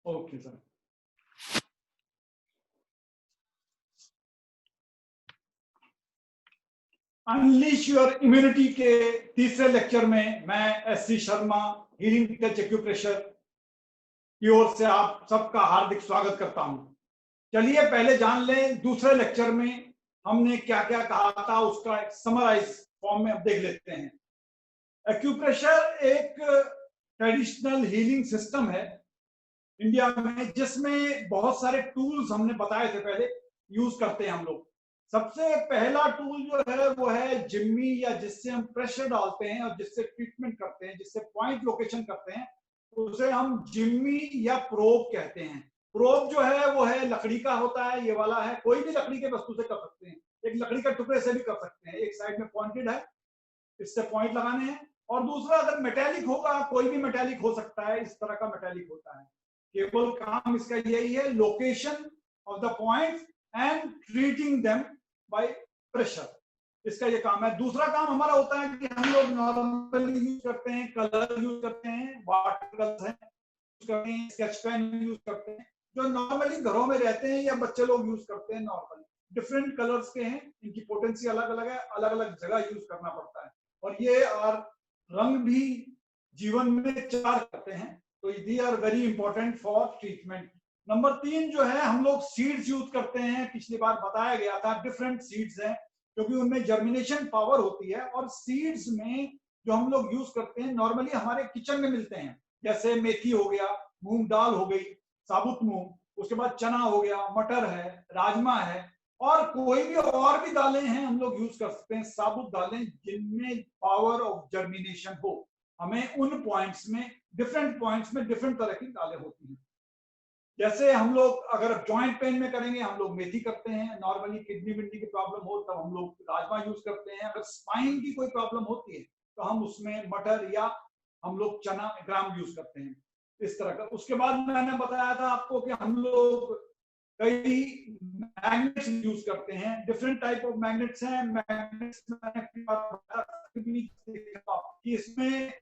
Okay sir. Unleash your immunity के तीसरे lecture में मैं SC Sharma, healing touch acupressure की ओर से आप सबका हार्दिक स्वागत करता हूं। चलिए पहले जान लें दूसरे लेक्चर में हमने क्या क्या कहा था, उसका एक समराइज फॉर्म में अब देख लेते हैं। एक्यूप्रेशर एक ट्रेडिशनल हीलिंग सिस्टम है इंडिया में, जिसमें बहुत सारे टूल्स हमने बताए थे पहले यूज करते हैं हम लोग। सबसे पहला टूल जो है वो है जिम्मी, या जिससे हम प्रेशर डालते हैं और जिससे ट्रीटमेंट करते हैं, जिससे पॉइंट लोकेशन करते हैं, उसे हम जिम्मी या प्रोब कहते हैं। प्रोब जो है वो है लकड़ी का होता है, ये वाला है, कोई भी लकड़ी के वस्तु से कर सकते हैं, एक लकड़ी का टुकड़े से भी कर सकते हैं। एक साइड में पॉइंटेड है, इससे पॉइंट लगाने हैं। और दूसरा अगर मेटेलिक होगा, कोई भी मेटेलिक हो सकता है, इस तरह का मेटेलिक होता है। केवल काम इसका यही है, location of the points and treating them by pressure, इसका ये काम है। दूसरा काम हमारा होता है कि हम लोग नॉर्मली यूज करते हैं, कलर यूज करते हैं, वाटर कलर यूज करते हैं, स्केच पेन यूज करते हैं, जो नॉर्मली घरों में रहते हैं या बच्चे लोग यूज करते हैं नॉर्मली। डिफरेंट कलर्स के हैं, इनकी पोटेंसी अलग अलग है, अलग अलग जगह यूज करना पड़ता है। और ये और रंग भी जीवन में चार्ज करते हैं, तो they are very important for treatment. Number 3 जो है, हम लोग सीड्स यूज करते हैं। पिछली बार बताया गया था डिफरेंट सीड्स हैं, क्योंकि उनमें जर्मिनेशन पावर होती है। और सीड्स में जो हम लोग यूज करते हैं नॉर्मली हमारे किचन में मिलते हैं, जैसे मेथी हो गया, मूंग दाल हो गई, साबुत मूंग, उसके बाद चना हो गया, मटर है, राजमा है, और कोई भी और भी दालें हैं हम लोग यूज कर सकते हैं, साबुत दालें जिनमें पावर ऑफ जर्मिनेशन हो। हमें उन पॉइंट्स में, डिफरेंट पॉइंट्स में डिफरेंट तरह की दालें होती हैं। जैसे हम लोग अगर जॉइंट पेन में करेंगे, हम लोग मेथी करते हैं। नॉर्मली किडनी विडनी की प्रॉब्लम हो तब हम लोग राजमा यूज करते हैं। अगर स्पाइन की कोई प्रॉब्लम होती है तो हम उसमें मटर या हम लोग चना ग्राम यूज करते हैं, इस तरह का। उसके बाद मैंने बताया था आपको कि हम लोग कई मैग्नेट्स यूज करते हैं, डिफरेंट टाइप ऑफ मैग्नेट्स हैं। मैग्नेट्स कि इसमें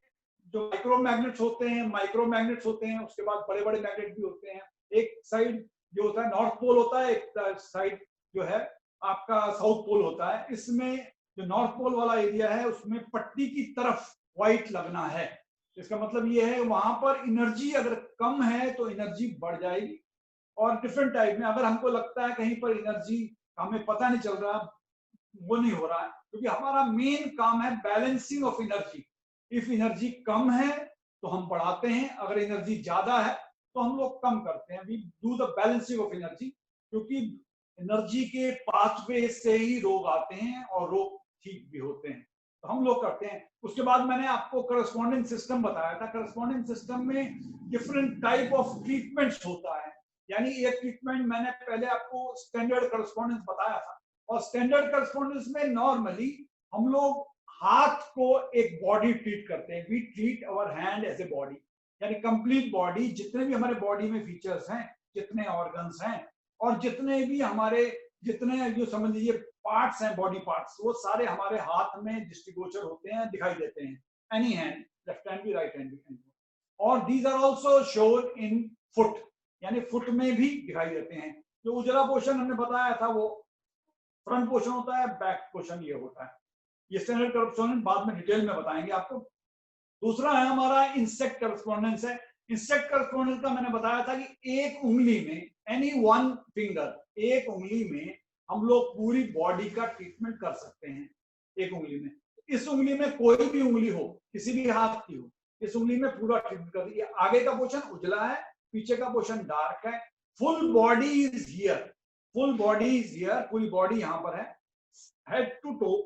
जो माइक्रो मैग्नेट्स होते हैं, माइक्रो मैग्नेट्स होते हैं, उसके बाद बड़े बड़े मैग्नेट भी होते हैं। एक साइड जो होता है नॉर्थ पोल होता है, एक साइड जो है आपका साउथ पोल होता है। इसमें जो नॉर्थ पोल वाला एरिया है उसमें पट्टी की तरफ व्हाइट लगना है। इसका मतलब ये है वहां पर एनर्जी अगर कम है तो एनर्जी बढ़ जाएगी। और डिफरेंट टाइप में अगर हमको लगता है कहीं पर एनर्जी हमें पता नहीं चल रहा, वो नहीं हो रहा है, क्योंकि हमारा मेन काम है balancing of energy. If energy कम है तो हम बढ़ाते हैं, अगर एनर्जी ज्यादा है तो हम लोग कम करते हैं। We do the balancing of energy, क्योंकि एनर्जी के पाथवे से ही रोग आते हैं और रोग ठीक भी होते हैं, तो हम लोग करते हैं। उसके बाद मैंने आपको करस्पॉन्डिंग सिस्टम बताया था। करस्पॉन्डिंग सिस्टम में डिफरेंट टाइप ऑफ ट्रीटमेंट्स होता है। यानी एक ट्रीटमेंट मैंने पहले आपको स्टैंडर्ड करस्पॉन्डेंस बताया था, और स्टैंडर्ड करस्पॉन्डेंस में नॉर्मली हम लोग हाथ को एक बॉडी ट्रीट करते हैं। We treat our hand as a body, यानी कंप्लीट बॉडी, जितने भी हमारे बॉडी में फीचर्स हैं, जितने ऑर्गन्स हैं, और जितने भी हमारे, जितने जो समझ लीजिए पार्ट्स हैं, बॉडी पार्ट्स, वो सारे हमारे हाथ में दृष्टिगोचर होते हैं, दिखाई देते हैं। एनी हैंड, लेफ्ट हैंड भी, राइट हैंड भी। और these are also shown in foot, यानी फुट में भी दिखाई देते हैं। जो उजला पोर्शन हमने बताया था वो फ्रंट पोर्शन होता है, बैक पोर्शन ये होता है। ये स्टैंडर्ड करस्पॉन्डेंस बाद में डिटेल में बताएंगे आपको। दूसरा है हमारा इंसेक्ट करस्पॉन्डेंस है। इंसेक्ट करस्पॉन्डेंस का मैंने बताया था कि एक उंगली में, एनी वन फिंगर, एक उंगली में हम लोग पूरी बॉडी का ट्रीटमेंट कर सकते हैं। एक उंगली में, इस उंगली में कोई भी उंगली हो, किसी भी हाथ की हो, इस उंगली में पूरा ट्रीटमेंट कर दिया। आगे का पोर्शन उजला है, पीछे का पोर्शन डार्क है। Full body is here, full body is here, पूरी बॉडी यहाँ पर है, हेड टू टो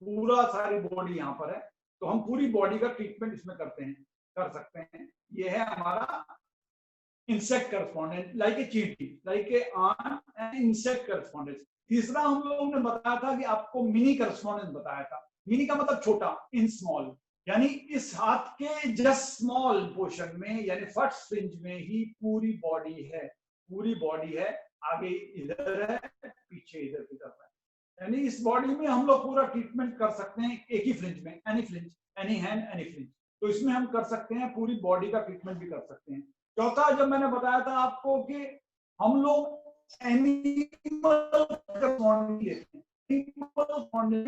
पूरा सारी बॉडी यहाँ पर है। तो हम पूरी बॉडी का ट्रीटमेंट इसमें करते हैं, कर सकते हैं। ये है हमारा इंसेक्ट करस्पॉन्डेंट, लाइक ए चींटी, like a arm and insect correspondence. तीसरा हम लोगों ने बताया था कि आपको मिनी करस्पॉन्डेंस बताया था। मिनी का मतलब छोटा, इन स्मॉल, यानी इस हाथ के जस्ट स्मॉल पोर्शन में, यानी फर्स्ट फ्रिंज में ही पूरी बॉडी है, पूरी बॉडी है। आगे इधर है, पीछे इधर की तरफ है, यानी इस बॉडी में हम लोग पूरा ट्रीटमेंट कर सकते हैं एक ही फ्लिंज में, एनी फ्लिंज, एनी हैंड, एनी फ्लिंज। तो इसमें हम कर सकते हैं, पूरी बॉडी का ट्रीटमेंट भी कर सकते हैं। चौथा जब मैंने बताया था आपको कि हम लोग एनिमल लेते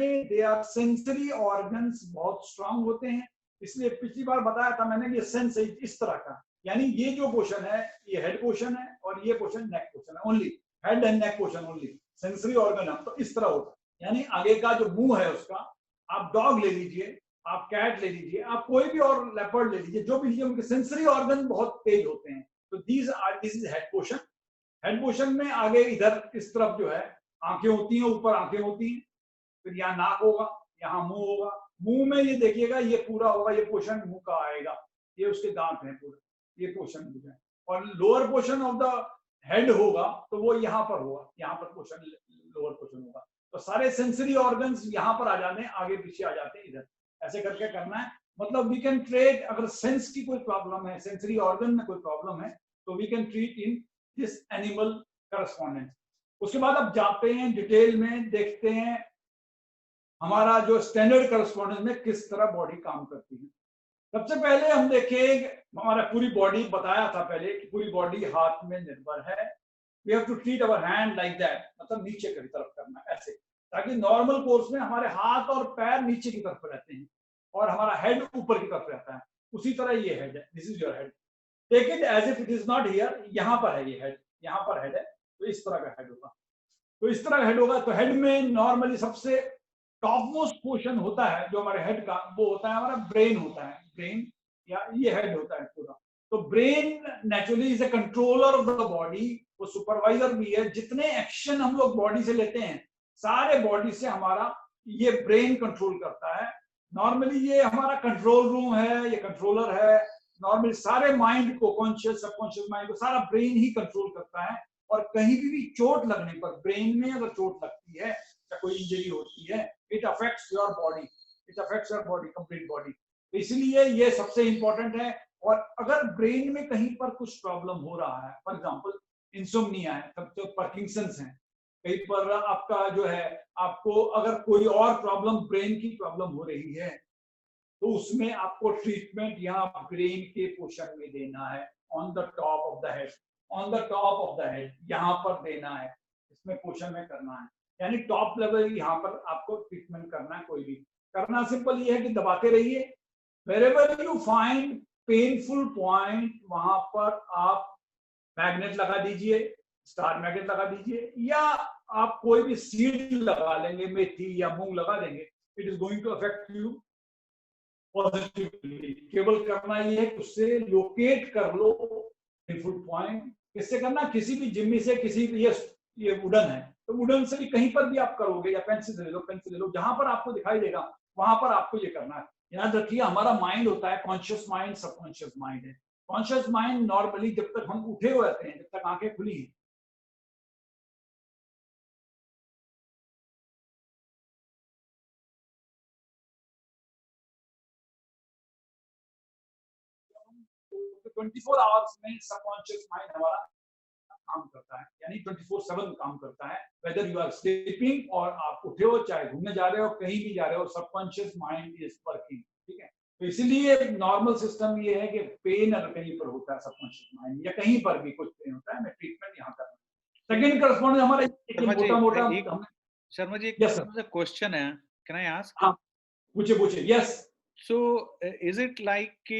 हैं, दे आर सेंसरी ऑर्गन्स बहुत स्ट्रांग होते हैं, इसलिए पिछली बार बताया था मैंने कि सेंस इस तरह का, यानी ये जो पोर्शन है ये हेड पोर्शन है और ये पोर्शन नेक पोर्शन है, only head and neck portion only sensory organ है, तो इस तरह होता है। यानी आगे का जो मुंह है उसका, आप डॉग ले लीजिए, आप कैट ले लीजिए, आप कोई भी और लेपर्ड ले लीजिए, जो भी लीजिए, उनके सेंसरी ऑर्गन बहुत तेज होते हैं। तो this is head portion. Head portion में आगे इधर इस तरफ जो है आंखें होती हैं, ऊपर आंखें होती हैं, फिर यहाँ नाक होगा, यहाँ मुंह होगा। मुंह में ये देखिएगा ये पूरा होगा, ये पोर्शन मुंह का आएगा, ये उसके दांत हैं पूरा, ये पोर्शन मुंह है। और lower portion of the head होगा तो वो यहाँ पर होगा, यहाँ पर पोर्शन लोअर पोर्शन होगा। तो सारे सेंसरी ऑर्गन्स यहाँ पर आ जाते हैं, आगे पीछे आ जाते हैं इधर, ऐसे करके करना है। मतलब वी कैन ट्रीट, अगर सेंस की कोई प्रॉब्लम है, सेंसरी ऑर्गन में कोई प्रॉब्लम है, तो we can treat in this animal correspondence. उसके बाद अब जाते हैं डिटेल में, देखते हैं हमारा जो स्टैंडर्ड करस्पॉन्डेंस में किस तरह बॉडी काम करती है। सबसे पहले हम देखें हमारा पूरी बॉडी, बताया था पहले कि पूरी बॉडी हाथ में निर्भर है। We have to treat our hand like that, मतलब नीचे की तरफ करना ऐसे, ताकि नॉर्मल कोर्स में हमारे हाथ और पैर नीचे की तरफ रहते हैं और हमारा हेड ऊपर की तरफ रहता है। उसी तरह ये हेड है, this is your head, take it as if it is not here, यहाँ पर है ये हेड, यहाँ पर हेड है, तो इस तरह का हेड होगा। तो इस तरह का हेड होगा। तो हेड में नॉर्मली सबसे टॉप मोस्ट पोर्शन होता है जो हमारे हेड का, वो होता है हमारा ब्रेन होता है, ब्रेन या ये हेड होता है पूरा। तो brain naturally is a controller of the body, वो सुपरवाइजर भी है। जितने एक्शन हम लोग बॉडी से लेते हैं, सारे बॉडी से हमारा ये ब्रेन कंट्रोल करता है। नॉर्मली ये हमारा कंट्रोल रूम है, ये कंट्रोलर है। नॉर्मली सारे माइंड को, कॉन्शियस सबकॉन्शियस माइंड को, सारा ब्रेन ही कंट्रोल करता है। और कहीं भी चोट लगने पर, ब्रेन में अगर चोट लगती है या कोई इंजरी होती है, it affects your body, it affects your body, complete body. तो इसलिए ये सबसे इंपॉर्टेंट है। और अगर ब्रेन में कहीं पर कुछ प्रॉब्लम हो रहा है, फॉर एग्जांपल इंसोम्निया है, तब तो पार्किंसंस है, कहीं पर आपका जो है, आपको अगर कोई और प्रॉब्लम, ब्रेन की प्रॉब्लम हो रही है, तो उसमें आपको ट्रीटमेंट यहाँ ब्रेन के पोर्शन में देना है, on the top of the head, on the top of the head, यहाँ पर देना है, इसमें पोर्शन में करना है। यानी टॉप लेवल यहाँ पर आपको ट्रीटमेंट करना है। कोई भी करना सिंपल ये है कि दबाते रहिए। Wherever you find painful point, वहां पर आप मैग्नेट लगा दीजिए, स्टार मैग्नेट लगा दीजिए, या आप कोई भी सीड लगा लेंगे, मेथी या मूंग लगा देंगे, it is going to affect you positively. केवल करना ये है, उससे लोकेट कर लो पेनफुल पॉइंट। किससे करना? किसी भी जिम्मी से, किसी भी, ये वुडन है तो वुडन से भी कहीं पर भी आप करोगे, या पेंसिल ले लो, पेंसिल ले लो, जहां पर आपको दिखाई देगा वहां पर आपको ये करना है। याद रखिए, हमारा माइंड होता है कॉन्शियस माइंड, सबकॉन्शियस माइंड है। कॉन्शियस माइंड नॉर्मली जब तक हम उठे हुए रहते हैं, जब तक आंखें खुली हैं, तो 24 आवर्स में सबकॉन्शियस माइंड हमारा काम करता है, यानी 24/7 काम करता है। वेदर यू आर स्लीपिंग और आप उठे हो, चाहे घूमने जा रहे हो, कहीं भी जा रहे हो, सबकॉन्शियस माइंड इज वर्किंग। ठीक है, तो इसीलिए नॉर्मल सिस्टम ये है कि पेन अगर कहीं पर होता है सबकॉन्शियस माइंड, या कहीं पर भी कुछ पेन होता है, मैं ट्रीटमेंट यहाँ कर रहा हूँ। सेकेंड करस्पॉन्डेंस हमारा मोटा मोटा। शर्मा जी, यस एक क्वेश्चन है, कैन आई आस्क? हाँ, पूछे पूछे। Yes, so is it like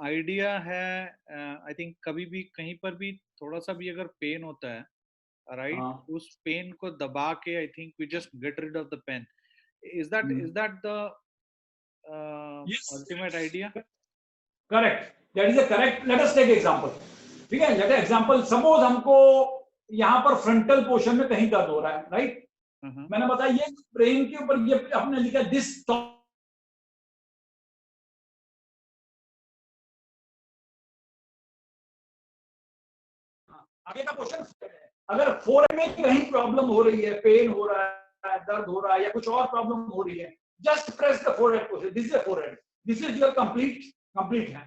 idea है, आई थिंक कभी भी कहीं पर भी थोड़ा सा भी अगर पेन होता है, राइट, उस पेन को दबा के I think we just get rid of the pain, is that the ultimate idea? Correct, that is a correct. Let us take example. ठीक है, लेट एग्जांपल, सपोज हमको यहाँ पर फ्रंटल पोर्शन में कहीं दर्द हो रहा है, राइट? मैंने बताया ये ब्रेन के ऊपर, ये आपने लिखा दिस, आगे का क्वेश्चन, अगर फोरहेड में कहीं प्रॉब्लम हो रही है, पेन हो रहा है, दर्द हो रहा है, या कुछ और प्रॉब्लम हो रही है, just press the forehead portion, this is the forehead, this is your complete है,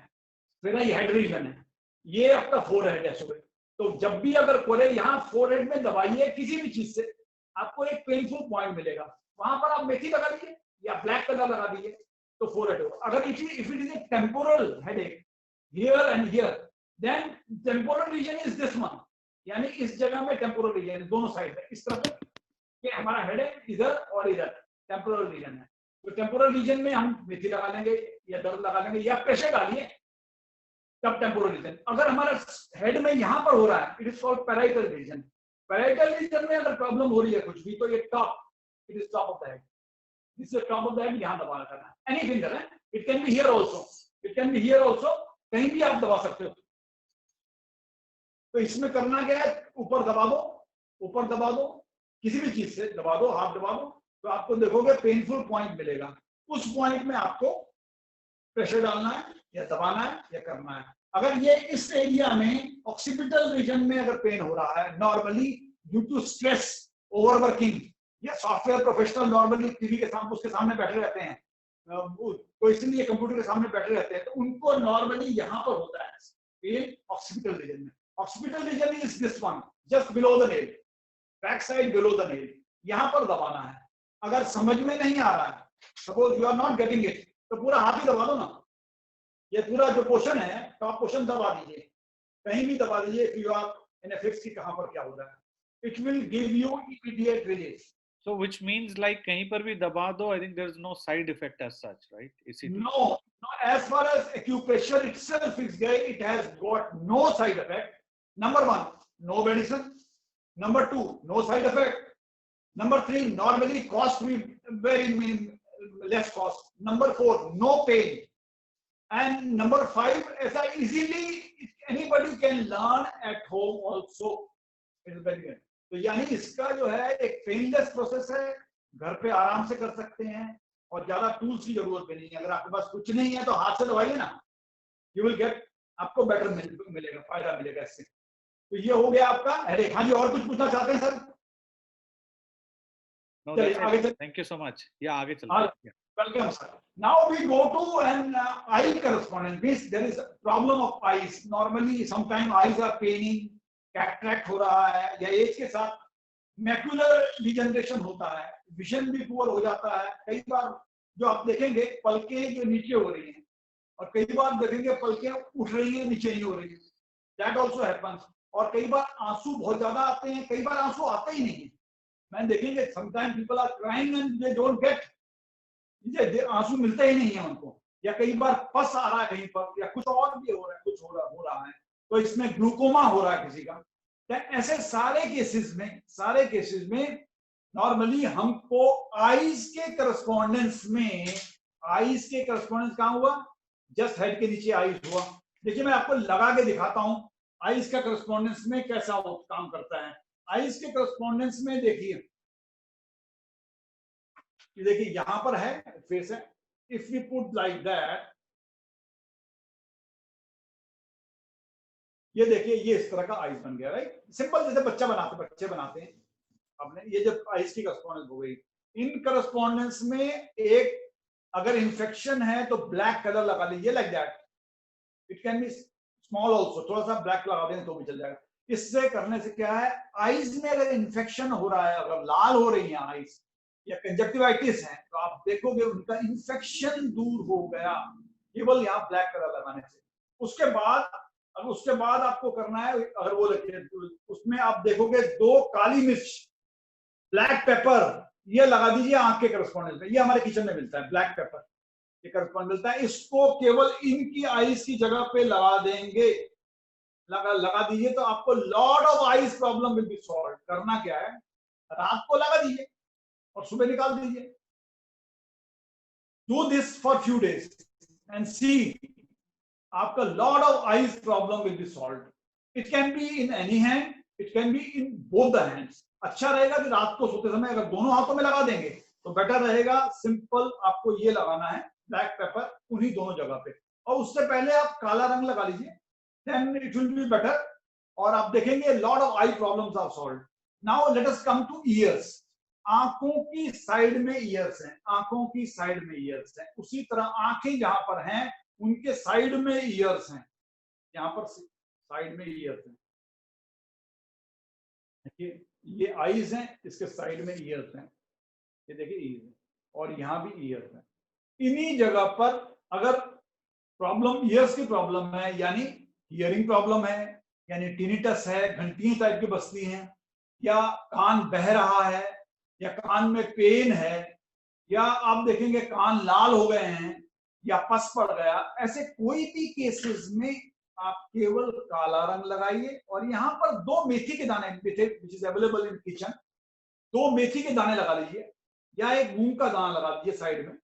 मेरा ये हेड रीजन है, ये आपका फोरहेड है। सुबह तो जब भी अगर कोरे यहाँ फोरहेड में दबाइए किसी भी चीज से, आपको एक पेनफुल पॉइंट मिलेगा, वहां पर आप मेथी लगा दीजिए या ब्लैक कलर लगा दीजिए, तो फोरहेड होगा। अगर if it is a temporal headache here and here, then temporal region is this one, यानी इस जगह में टेम्पोरल रीजन दोनों साइड है, इस तरफ कि हमारा हेड है इधर और इधर टेम्पोरल रीजन है। तो टेम्पोरल रीजन में हम मेथी लगा लेंगे या दर्द लगा लेंगे या प्रेशर डालिए, तब टेम्पोरल रीजन। अगर हमारा हेड में यहाँ पर हो रहा है, it is called parietal region. Parietal region में अगर प्रॉब्लम हो रही है कुछ भी, तो ये top, it is top of the head, this is top of the head, यहाँ दबाना करना है। एनी फिंगर है, it can be here also, it can be here also, कहीं भी आप दबा सकते हो। तो इसमें करना क्या है, ऊपर दबा दो, ऊपर दबा दो, किसी भी चीज से दबा दो, हाथ दबा दो, तो आपको देखोगे पेनफुल पॉइंट मिलेगा। उस पॉइंट में आपको प्रेशर डालना है या दबाना है या करना है। अगर ये इस एरिया में ऑक्सीपिटल रीजन में अगर पेन हो रहा है normally due to stress, overworking, या सॉफ्टवेयर प्रोफेशनल नॉर्मली टीवी के सामने उसके सामने बैठे रहते हैं, तो इसलिए कंप्यूटर के सामने बैठे रहते हैं, तो उनको नॉर्मली यहाँ पर होता है पेन ऑक्सीपिटल रीजन में। Occipital region is this one, just below the nail, back side below the nail, यहाँ पर दबाना है। अगर समझ में नहीं आ रहा है, suppose you are not getting it, तो पूरा हाथ ही दबा दो ना, ये पूरा जो पोर्शन है टॉप पोर्शन दबा दीजिए, कहीं भी दबा दीजिए, if you are in a fix कि कहां पर क्या हो रहा है, it will give you immediate relief. So which means like कहीं पर भी दबा दो, I think there is no side effect as such, right? No, as far as acupressure itself is there, it has got no side effect. Number one, no medicine. Number two, no side effect. Number three, normally cost will very less cost. Number four, no pain. And number five, as I easily anybody can learn at home also. It is very good. तो यानी इसका जो है एक painless process है, घर पे आराम से कर सकते हैं और ज्यादा टूल्स की जरूरत भी नहीं है। अगर आपके पास कुछ नहीं है तो हाथ से दबाइए ना, यू विल गेट, आपको बेटर मिलेगा, फायदा मिलेगा इससे। तो ये हो गया आपका हेडेक। हाँ जी, और कुछ पूछना चाहते हैं sir? No, that's it. Thank you so much. Yeah, आगे चलते हैं। Welcome, sir. Now we go to an eye correspondence. Means there is a problem of eyes. Normally, sometimes eyes are paining, cataract हो रहा है, या as के साथ macular degeneration होता है, विजन भी पुअर हो जाता है। कई बार जो आप देखेंगे पलकें जो नीचे हो रही हैं, और कई बार देखेंगे पलकें उठ रही हैं, नीचे नहीं हो रही है। That also happens. और कई बार आंसू बहुत ज्यादा आते हैं, कई बार आंसू आते ही नहीं है। मैंने देखेंगे sometimes people are crying and they don't get, आंसू मिलते ही नहीं है उनको, या कई बार पस आ रहा है कहीं पर, या कुछ और भी हो रहा है, कुछ हो रहा है, तो इसमें ग्लूकोमा हो रहा है किसी का। तो ऐसे सारे केसेस में नॉर्मली हमको आईज के करस्पॉन्डेंस कहां हुआ, जस्ट हेड के नीचे आईज हुआ। देखिए मैं आपको लगा के दिखाता हूं आईज का करस्पॉन्डेंस में कैसा काम करता है। आईज के करस्पॉन्डेंस में देखिए यहां पर है फेस है, if we put like that, ये देखिए ये इस तरह का आइज बन गया, राइट। सिंपल जैसे बच्चे बनाते हैं आपने, ये जब आइज की करस्पॉन्डेंस हो गई, इन करस्पॉन्डेंस में एक अगर इन्फेक्शन है तो ब्लैक कलर लगा लीजिए like that, it can B small also, थोड़ा सा ब्लैक लगा दें तो भी चल जाएगा। इससे करने से क्या है, आइज में अगर इन्फेक्शन हो रहा है, अगर लाल हो रही है आइज या कंजक्टिवाइटिस है, तो आप देखोगे उनका इन्फेक्शन दूर हो गया केवल यहाँ ब्लैक कलर लगाने से। उसके बाद आपको करना है, अगर वो उसमें आप देखोगे 2 काली मिर्च, ब्लैक पेपर, ये लगा दीजिए आंख के करस्पॉन्डेंस में। ये हमारे किचन में मिलता है, ब्लैक पेपर ये करस्पॉन्ड मिलता है। इसको केवल इनकी आईज की जगह पे लगा देंगे, लगा दीजिए तो आपको lot of eyes problem will be solve. करना क्या है, रात को लगा दीजिए और सुबह निकाल दीजिए। Do this for few days and see, आपका lot of eyes problem will be solve. It can be in any hand, it can be in both the hands. अच्छा रहेगा कि रात को सोते समय अगर दोनों हाथों में लगा देंगे तो बेटर रहेगा। सिंपल आपको ये लगाना है ब्लैक पेपर उन्हीं दोनों जगह पे, और उससे पहले आप काला रंग लगा लीजिए, then it will be better, और आप देखेंगे lot of eye problems are solved. Now let us come to ears. आंखों की साइड में ईयर्स हैं, आंखों की साइड में ईयर्स हैं, उसी तरह आंखें जहां पर हैं उनके साइड में ईयर्स हैं, यहाँ पर साइड में ईयर्स हैं। देखिए ये आईज हैं, इसके साइड में ईयर्स हैं, ये देखिए ईयर्स हैं, और यहाँ भी ईयर्स हैं। इन्हीं जगह पर अगर प्रॉब्लम ईयर्स की प्रॉब्लम है, यानी हियरिंग प्रॉब्लम है, यानी टिनिटस है, घंटियां टाइप की बजती हैं, या कान बह रहा है, या कान में पेन है, या आप देखेंगे कान लाल हो गए हैं या पस पड़ गया, ऐसे कोई भी केसेस में आप केवल काला रंग लगाइए। और यहाँ पर 2 मेथी के दाने which is available in kitchen, 2 मेथी के दाने लगा लीजिए या एक मूंग का दाना लगा दीजिए साइड में,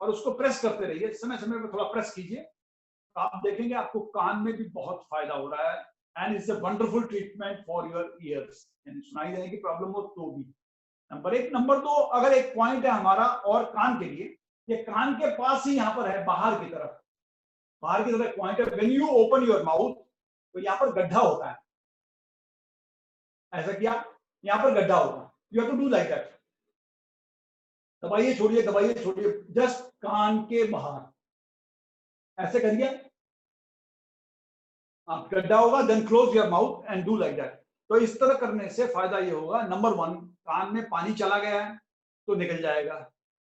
और उसको प्रेस करते रहिए, समय समय पर थोड़ा प्रेस कीजिए, तो आप देखेंगे आपको कान में भी बहुत फायदा हो रहा है। And it's a wonderful treatment for your ears, यानी सुनाई देने की प्रॉब्लम हो तो भी। नंबर 1। नंबर 2, अगर एक पॉइंट है हमारा और कान के लिए, ये कान के पास ही यहाँ पर है, बाहर की तरफ पॉइंट है। When you open your mouth, तो यहाँ पर गड्ढा होता है, ऐसा किया, यहाँ पर गड्ढा होगा, you have to do like that. दबाइए छोड़िए, दबाइए छोड़िए, जस्ट कान के बाहर ऐसे करिए, आप गड्ढा होगा, then close your mouth and do like that. तो इस तरह करने से फायदा ये होगा, नंबर 1, कान में पानी चला गया है तो निकल जाएगा।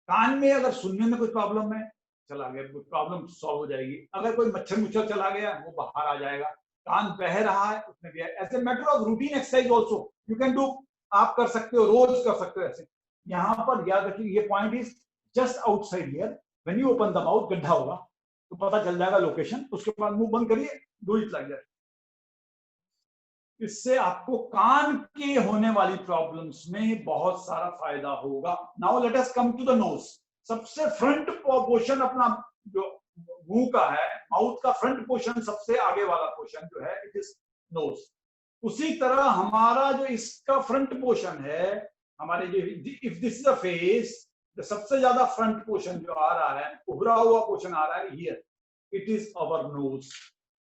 कान में अगर सुनने में कोई प्रॉब्लम है, चला गया, प्रॉब्लम सॉल्व हो जाएगी। अगर कोई मच्छर मुच्छर चला गया, वो बाहर आ जाएगा। कान बह रहा है, उसमें गया। ऐसे matter of routine exercise also you can do, आप कर सकते हो, रोज कर सकते हो ऐसे। यहाँ पर याद रखिए, ये point is just outside here, when you open the mouth, गड्ढा होगा तो पता चल जाएगा लोकेशन। उसके बाद मुंह बंद करिए, डू इट लाइक दैट। इससे आपको कान के होने वाली प्रॉब्लम्स में बहुत सारा फायदा होगा। Now let us come to the nose. सबसे फ्रंट पोर्शन अपना जो मुंह का है, माउथ का फ्रंट पोर्शन, सबसे आगे वाला पोर्शन जो है, इट इज नोज। उसी तरह हमारा जो इसका फ्रंट पोर्शन है, हमारे जो, if this is a face, तो सबसे ज्यादा फ्रंट पोर्शन जो आ रहा है, उभरा हुआ पोर्शन आ रहा है here, it is our knows,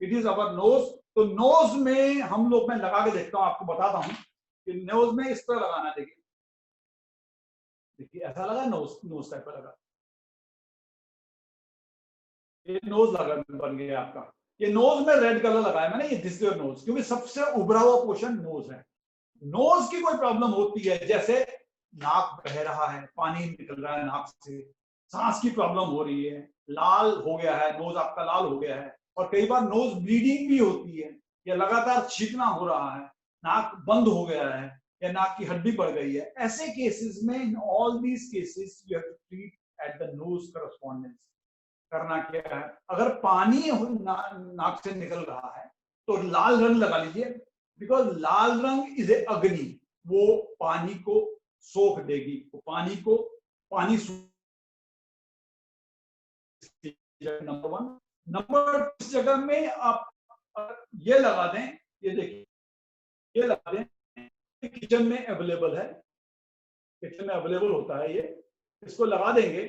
it is our knows. तो नोज में हम लोग, मैं लगा के देखता हूं, आपको बताता हूं कि नोज में इस तरह लगाना। देखिए देखिए, ऐसा लगा, नोज टाइप का लगा, ये नोज लगा, बन गया आपका। ये नोज में रेड कलर लगाया मैंने, ये दिस योर नोज, क्योंकि सबसे उभरा हुआ पोर्शन नोज है। नोज की कोई प्रॉब्लम होती है, जैसे नाक बह रहा है, पानी निकल रहा है नाक से, सांस की प्रॉब्लम हो रही है, लाल हो गया है, नोज आपका लाल हो गया है, और कई बार नोज ब्लीडिंग भी होती है, या लगातार छींकना हो रहा है, नाक बंद हो गया है, या नाक की हड्डी बढ़ गई है, ऐसे केसेस में, in all these cases you have to treat at the nose correspondence. करना क्या है, अगर पानी नाक से निकल रहा है तो लाल रंग लगा लीजिए, बिकॉज लाल रंग इज ए अग्नि, वो पानी को सोख देगी, वो पानी नंबर 1। नंबर 2, इस जगह में आप ये लगा दें, ये देखिए, ये लगा दें, किचन में अवेलेबल है, किचन में अवेलेबल होता है ये, इसको लगा देंगे।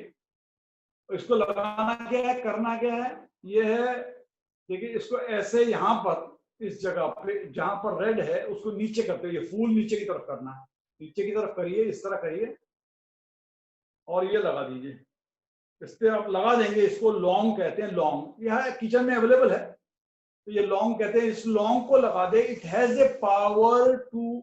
इसको लगाना क्या है, करना क्या है, ये है, देखिए, इसको ऐसे यहाँ पर, इस जगह पे जहां पर रेड है, उसको नीचे करते हुए, फूल नीचे की तरफ करना है, नीचे की तरफ करिए, इस तरह करिए, और ये लगा दीजिए। इस पे आप लगा देंगे, इसको लौंग कहते हैं, लौंग यह किचन में अवेलेबल है, तो ये लौंग कहते हैं। इस लौंग को लगा दे, it has a power to,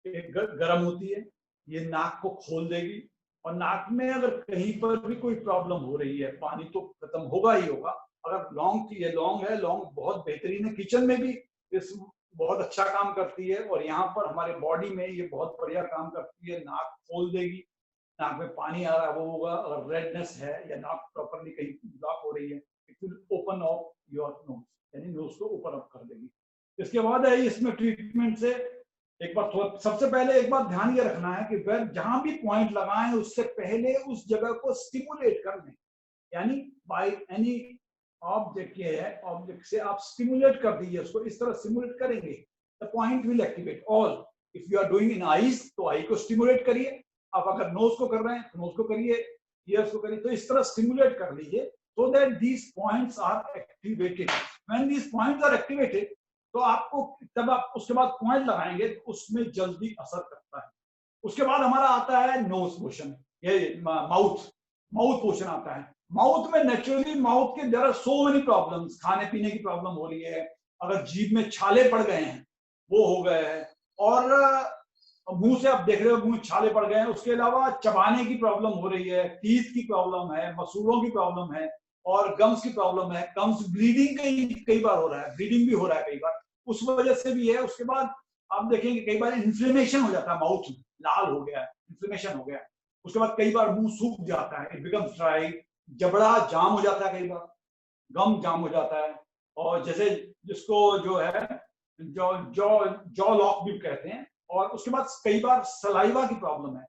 गर्म होती है, ये नाक को खोल देगी, और नाक में अगर कहीं पर भी कोई प्रॉब्लम हो रही है, पानी तो खत्म होगा ही होगा। अगर लौंग की, ये लौंग है, लौंग बहुत बेहतरीन है, किचन में भी इस बहुत अच्छा काम करती है, और यहाँ पर हमारे बॉडी में ये बहुत बढ़िया काम करती है, नाक खोल देगी, नाक में पानी आ रहा है वो होगा, अगर रेडनेस है या नाक प्रॉपरली कहीं ब्लॉक हो रही है, it will open up your nose, यानी नोज को ओपन अप कर देगी। इसके बाद है इसमें ट्रीटमेंट से, एक बार सबसे पहले एक बार ध्यान ये रखना है कि वह जहां भी पॉइंट लगाएं, उससे पहले उस जगह को स्टिमुलेट कर लें, यानी बाय एनी ऑब्जेक्ट, ये है ऑब्जेक्ट से आप स्टिमुलेट कर दीजिए उसको, इस तरह स्टिमुलेट करेंगे, the point will activate all. If you are doing in eyes, तो आई को स्टिमुलेट करिए, आप अगर नोज को कर रहे हैं तो नोज को करिए, ईयर्स को करिए, तो इस तरह स्टिमुलेट कर लीजिए, so that these points are activated. When these points are activated, तो आपको जब आप उसके बाद पॉइंट लगाएंगे तो उसमें जल्दी असर करता है। उसके बाद हमारा आता है नोज पोर्शन, ये माउथ पोर्शन आता है। माउथ में नेचुरली, माउथ के there are so many problems, खाने पीने की प्रॉब्लम हो रही है, अगर जीभ में छाले पड़ गए हैं वो हो गए हैं, और मुंह से आप देख रहे हो मुंह छाले पड़ गए हैं, उसके अलावा चबाने की प्रॉब्लम हो रही है, टीथ की प्रॉब्लम है, मसूड़ों की प्रॉब्लम है, और गम्स की प्रॉब्लम है, गम्स ब्लीडिंग कई बार हो रहा है, ब्लीडिंग भी हो रहा है कई बार, उस वजह से भी है। उसके बाद आप देखेंगे कई बार इन्फ्लेमेशन हो जाता है, माउथ लाल हो गया है, इन्फ्लेमेशन हो गया है। उसके बाद कई बार मुंह सूख जाता है, इट बिकम्स ड्राई, जबड़ा जाम हो जाता है, कई बार गम जाम हो जाता है, और जैसे जिसको जो है जॉ जॉ जॉ लॉक भी कहते हैं। और उसके बाद कई बार सलाइवा की प्रॉब्लम है,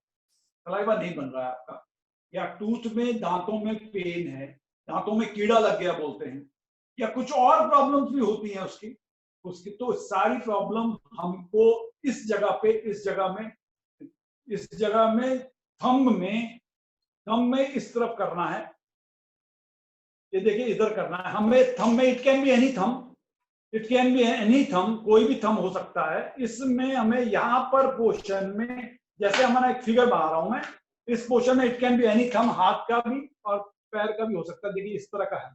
सलाइवा नहीं बन रहा है आपका, या टूथ में दांतों में पेन है, दांतों में कीड़ा लग गया बोलते हैं, या कुछ और प्रॉब्लम्स भी होती हैं उसकी। तो सारी प्रॉब्लम हमको इस जगह में थंब में इस तरफ करना है। ये देखिए इधर करना है हमें थंब में। It can be any thumb, कोई भी थंब हो सकता है। इसमें हमें यहाँ पर पोर्शन में, जैसे हमारा एक फिगर बना रहा हूं मैं, इस पोर्शन में it can be any thumb, हाथ का भी और पैर का भी हो सकता है। देखिए इस तरह का है,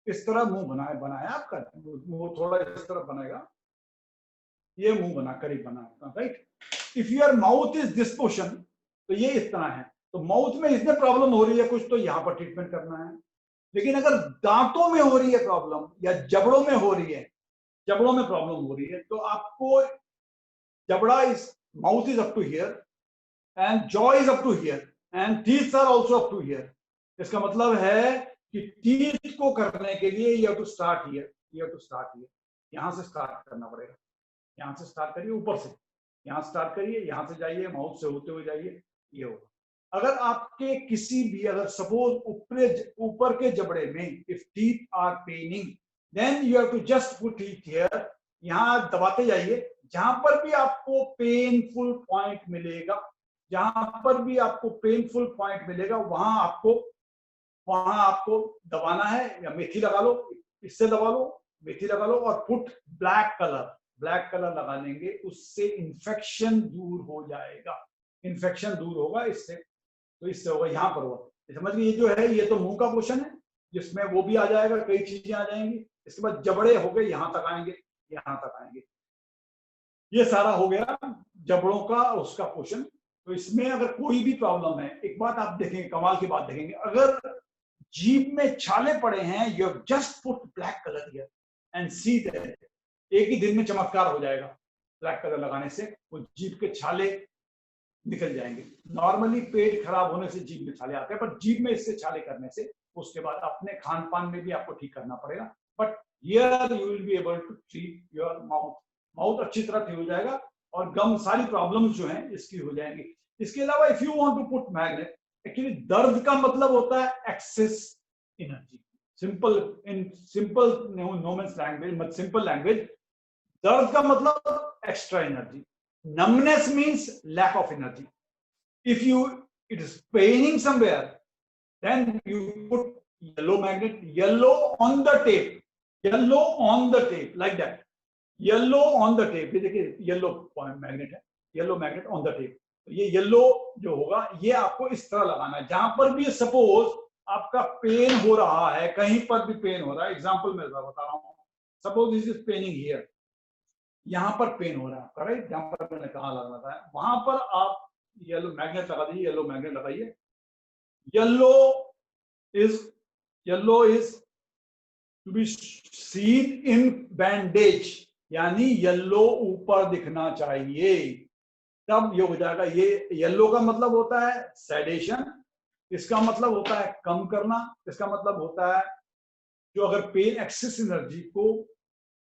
इस तरह मुंह बनाया आपका, मुंह थोड़ा इस तरह बनेगा, ये मुंह बना करीब बना, right. If your mouth is this portion, तो ये इस तरह है, तो माउथ में इसमें प्रॉब्लम हो रही है कुछ, तो यहाँ पर ट्रीटमेंट करना है। लेकिन अगर दांतों में हो रही है प्रॉब्लम, या जबड़ों में हो रही है, जबड़ों में प्रॉब्लम हो रही है, तो आपको जबड़ा is, mouth is up to here and jaw is up to here and teeth are also up to here. इसका मतलब है कि टीथ को करने के लिए you have to start here, यहां से स्टार्ट करना पड़ेगा। यहां से स्टार्ट करिए, ऊपर से यहां स्टार्ट करिए, यहां से जाइए, माउथ से होते हुए जाइए, ये होगा। अगर आपके किसी भी, अगर सपोज ऊपर के जबड़े में if teeth are paining, then you have to just put teeth here, यहां दबाते जाइए। जहां पर भी आपको पेनफुल पॉइंट मिलेगा, वहां आपको दबाना है, या मेथी लगा लो, इससे दबा लो, मेथी लगा लो, और पुट ब्लैक कलर लगा लेंगे, उससे इन्फेक्शन दूर हो जाएगा। इन्फेक्शन दूर होगा इससे, तो इससे होगा, यहाँ पर होगा। समझ गए? ये जो है, ये तो मुंह का पोर्शन है, जिसमें वो भी आ जाएगा, कई चीजें आ जाएंगी। इसके बाद जबड़े हो गए, यहाँ तक आएंगे, ये सारा हो गया जबड़ों का उसका पोर्शन। तो इसमें अगर कोई भी प्रॉब्लम है, एक बात आप देखेंगे, कमाल की बात देखेंगे, अगर जीभ में छाले पड़े हैं, you have just put black colour here and see that, एक ही दिन में चमत्कार हो जाएगा। ब्लैक कलर लगाने से वो जीभ के छाले निकल जाएंगे। नॉर्मली पेट खराब होने से जीभ में छाले आते हैं, पर जीभ में इससे छाले करने से उसके बाद अपने खान पान में भी आपको ठीक करना पड़ेगा। But here you will be able to treat your mouth अच्छी तरह ठीक हो जाएगा, और गम सारी प्रॉब्लम्स जो हैं इसकी हो जाएंगी। इसके अलावा if you want to put magnet, actually दर्द का मतलब होता है एक्सेस एनर्जी। सिंपल नोमेंस लैंग्वेज, सिंपल लैंग्वेज, दर्द का मतलब extra energy, numbness means lack of energy. If it is paining somewhere, then you put yellow magnet, yellow on the tape, like that, yellow on the tape। ये देखिए yellow magnet है, yellow magnet on the tape. ये yellow जो होगा, ये आपको इस तरह लगाना है। जहां पर भी सपोज आपका पेन हो रहा है, कहीं पर भी पेन हो रहा है, एग्जांपल मैं बता रहा हूँ, suppose this is Penning here, यहाँ पर पेन हो रहा है आपका, राइट, जहां पर मैंने कहा लगाना है, वहां पर आप येलो मैग्नेट लगा दीजिए, येलो मैग्नेट लगाइए। Yellow is to be seen in bandage, यानी येलो ऊपर दिखना चाहिए, तब ये हो जाएगा। ये येलो का मतलब होता है सेडेशन, इसका मतलब होता है कम करना, इसका मतलब होता है जो अगर पेन एक्सेस एनर्जी को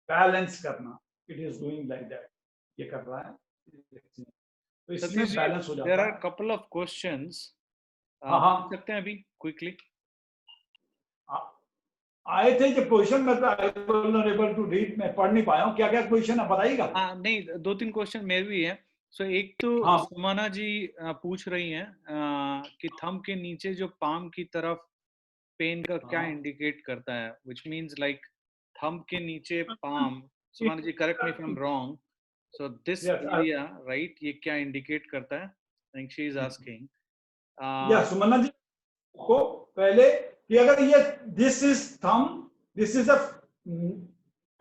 बैलेंस करना, it is doing like that, ये कर रहा है, तो इसमें बैलेंस हो जाता है। There are couple of questions, हाँ सकते हैं अभी क्विकली आए थे जो क्वेश्चन में, एबल टू रीड, मैं पढ़ नहीं पाया हूँ, क्या क्या क्वेश्चन है बताइएगा। हाँ नहीं, 2-3 क्वेश्चन मेरे भी है। सो एक तो सुमना जी पूछ रही हैं कि थंब के नीचे जो पाम की तरफ पेन का क्या इंडिकेट करता है, व्हिच मींस लाइक थंब के नीचे palm, Sumana ji correct me if I am wrong, so this area right, ये क्या इंडिकेट करता है? I think she is asking या सुमना जी को पहले कि अगर ये this is thumb, this is a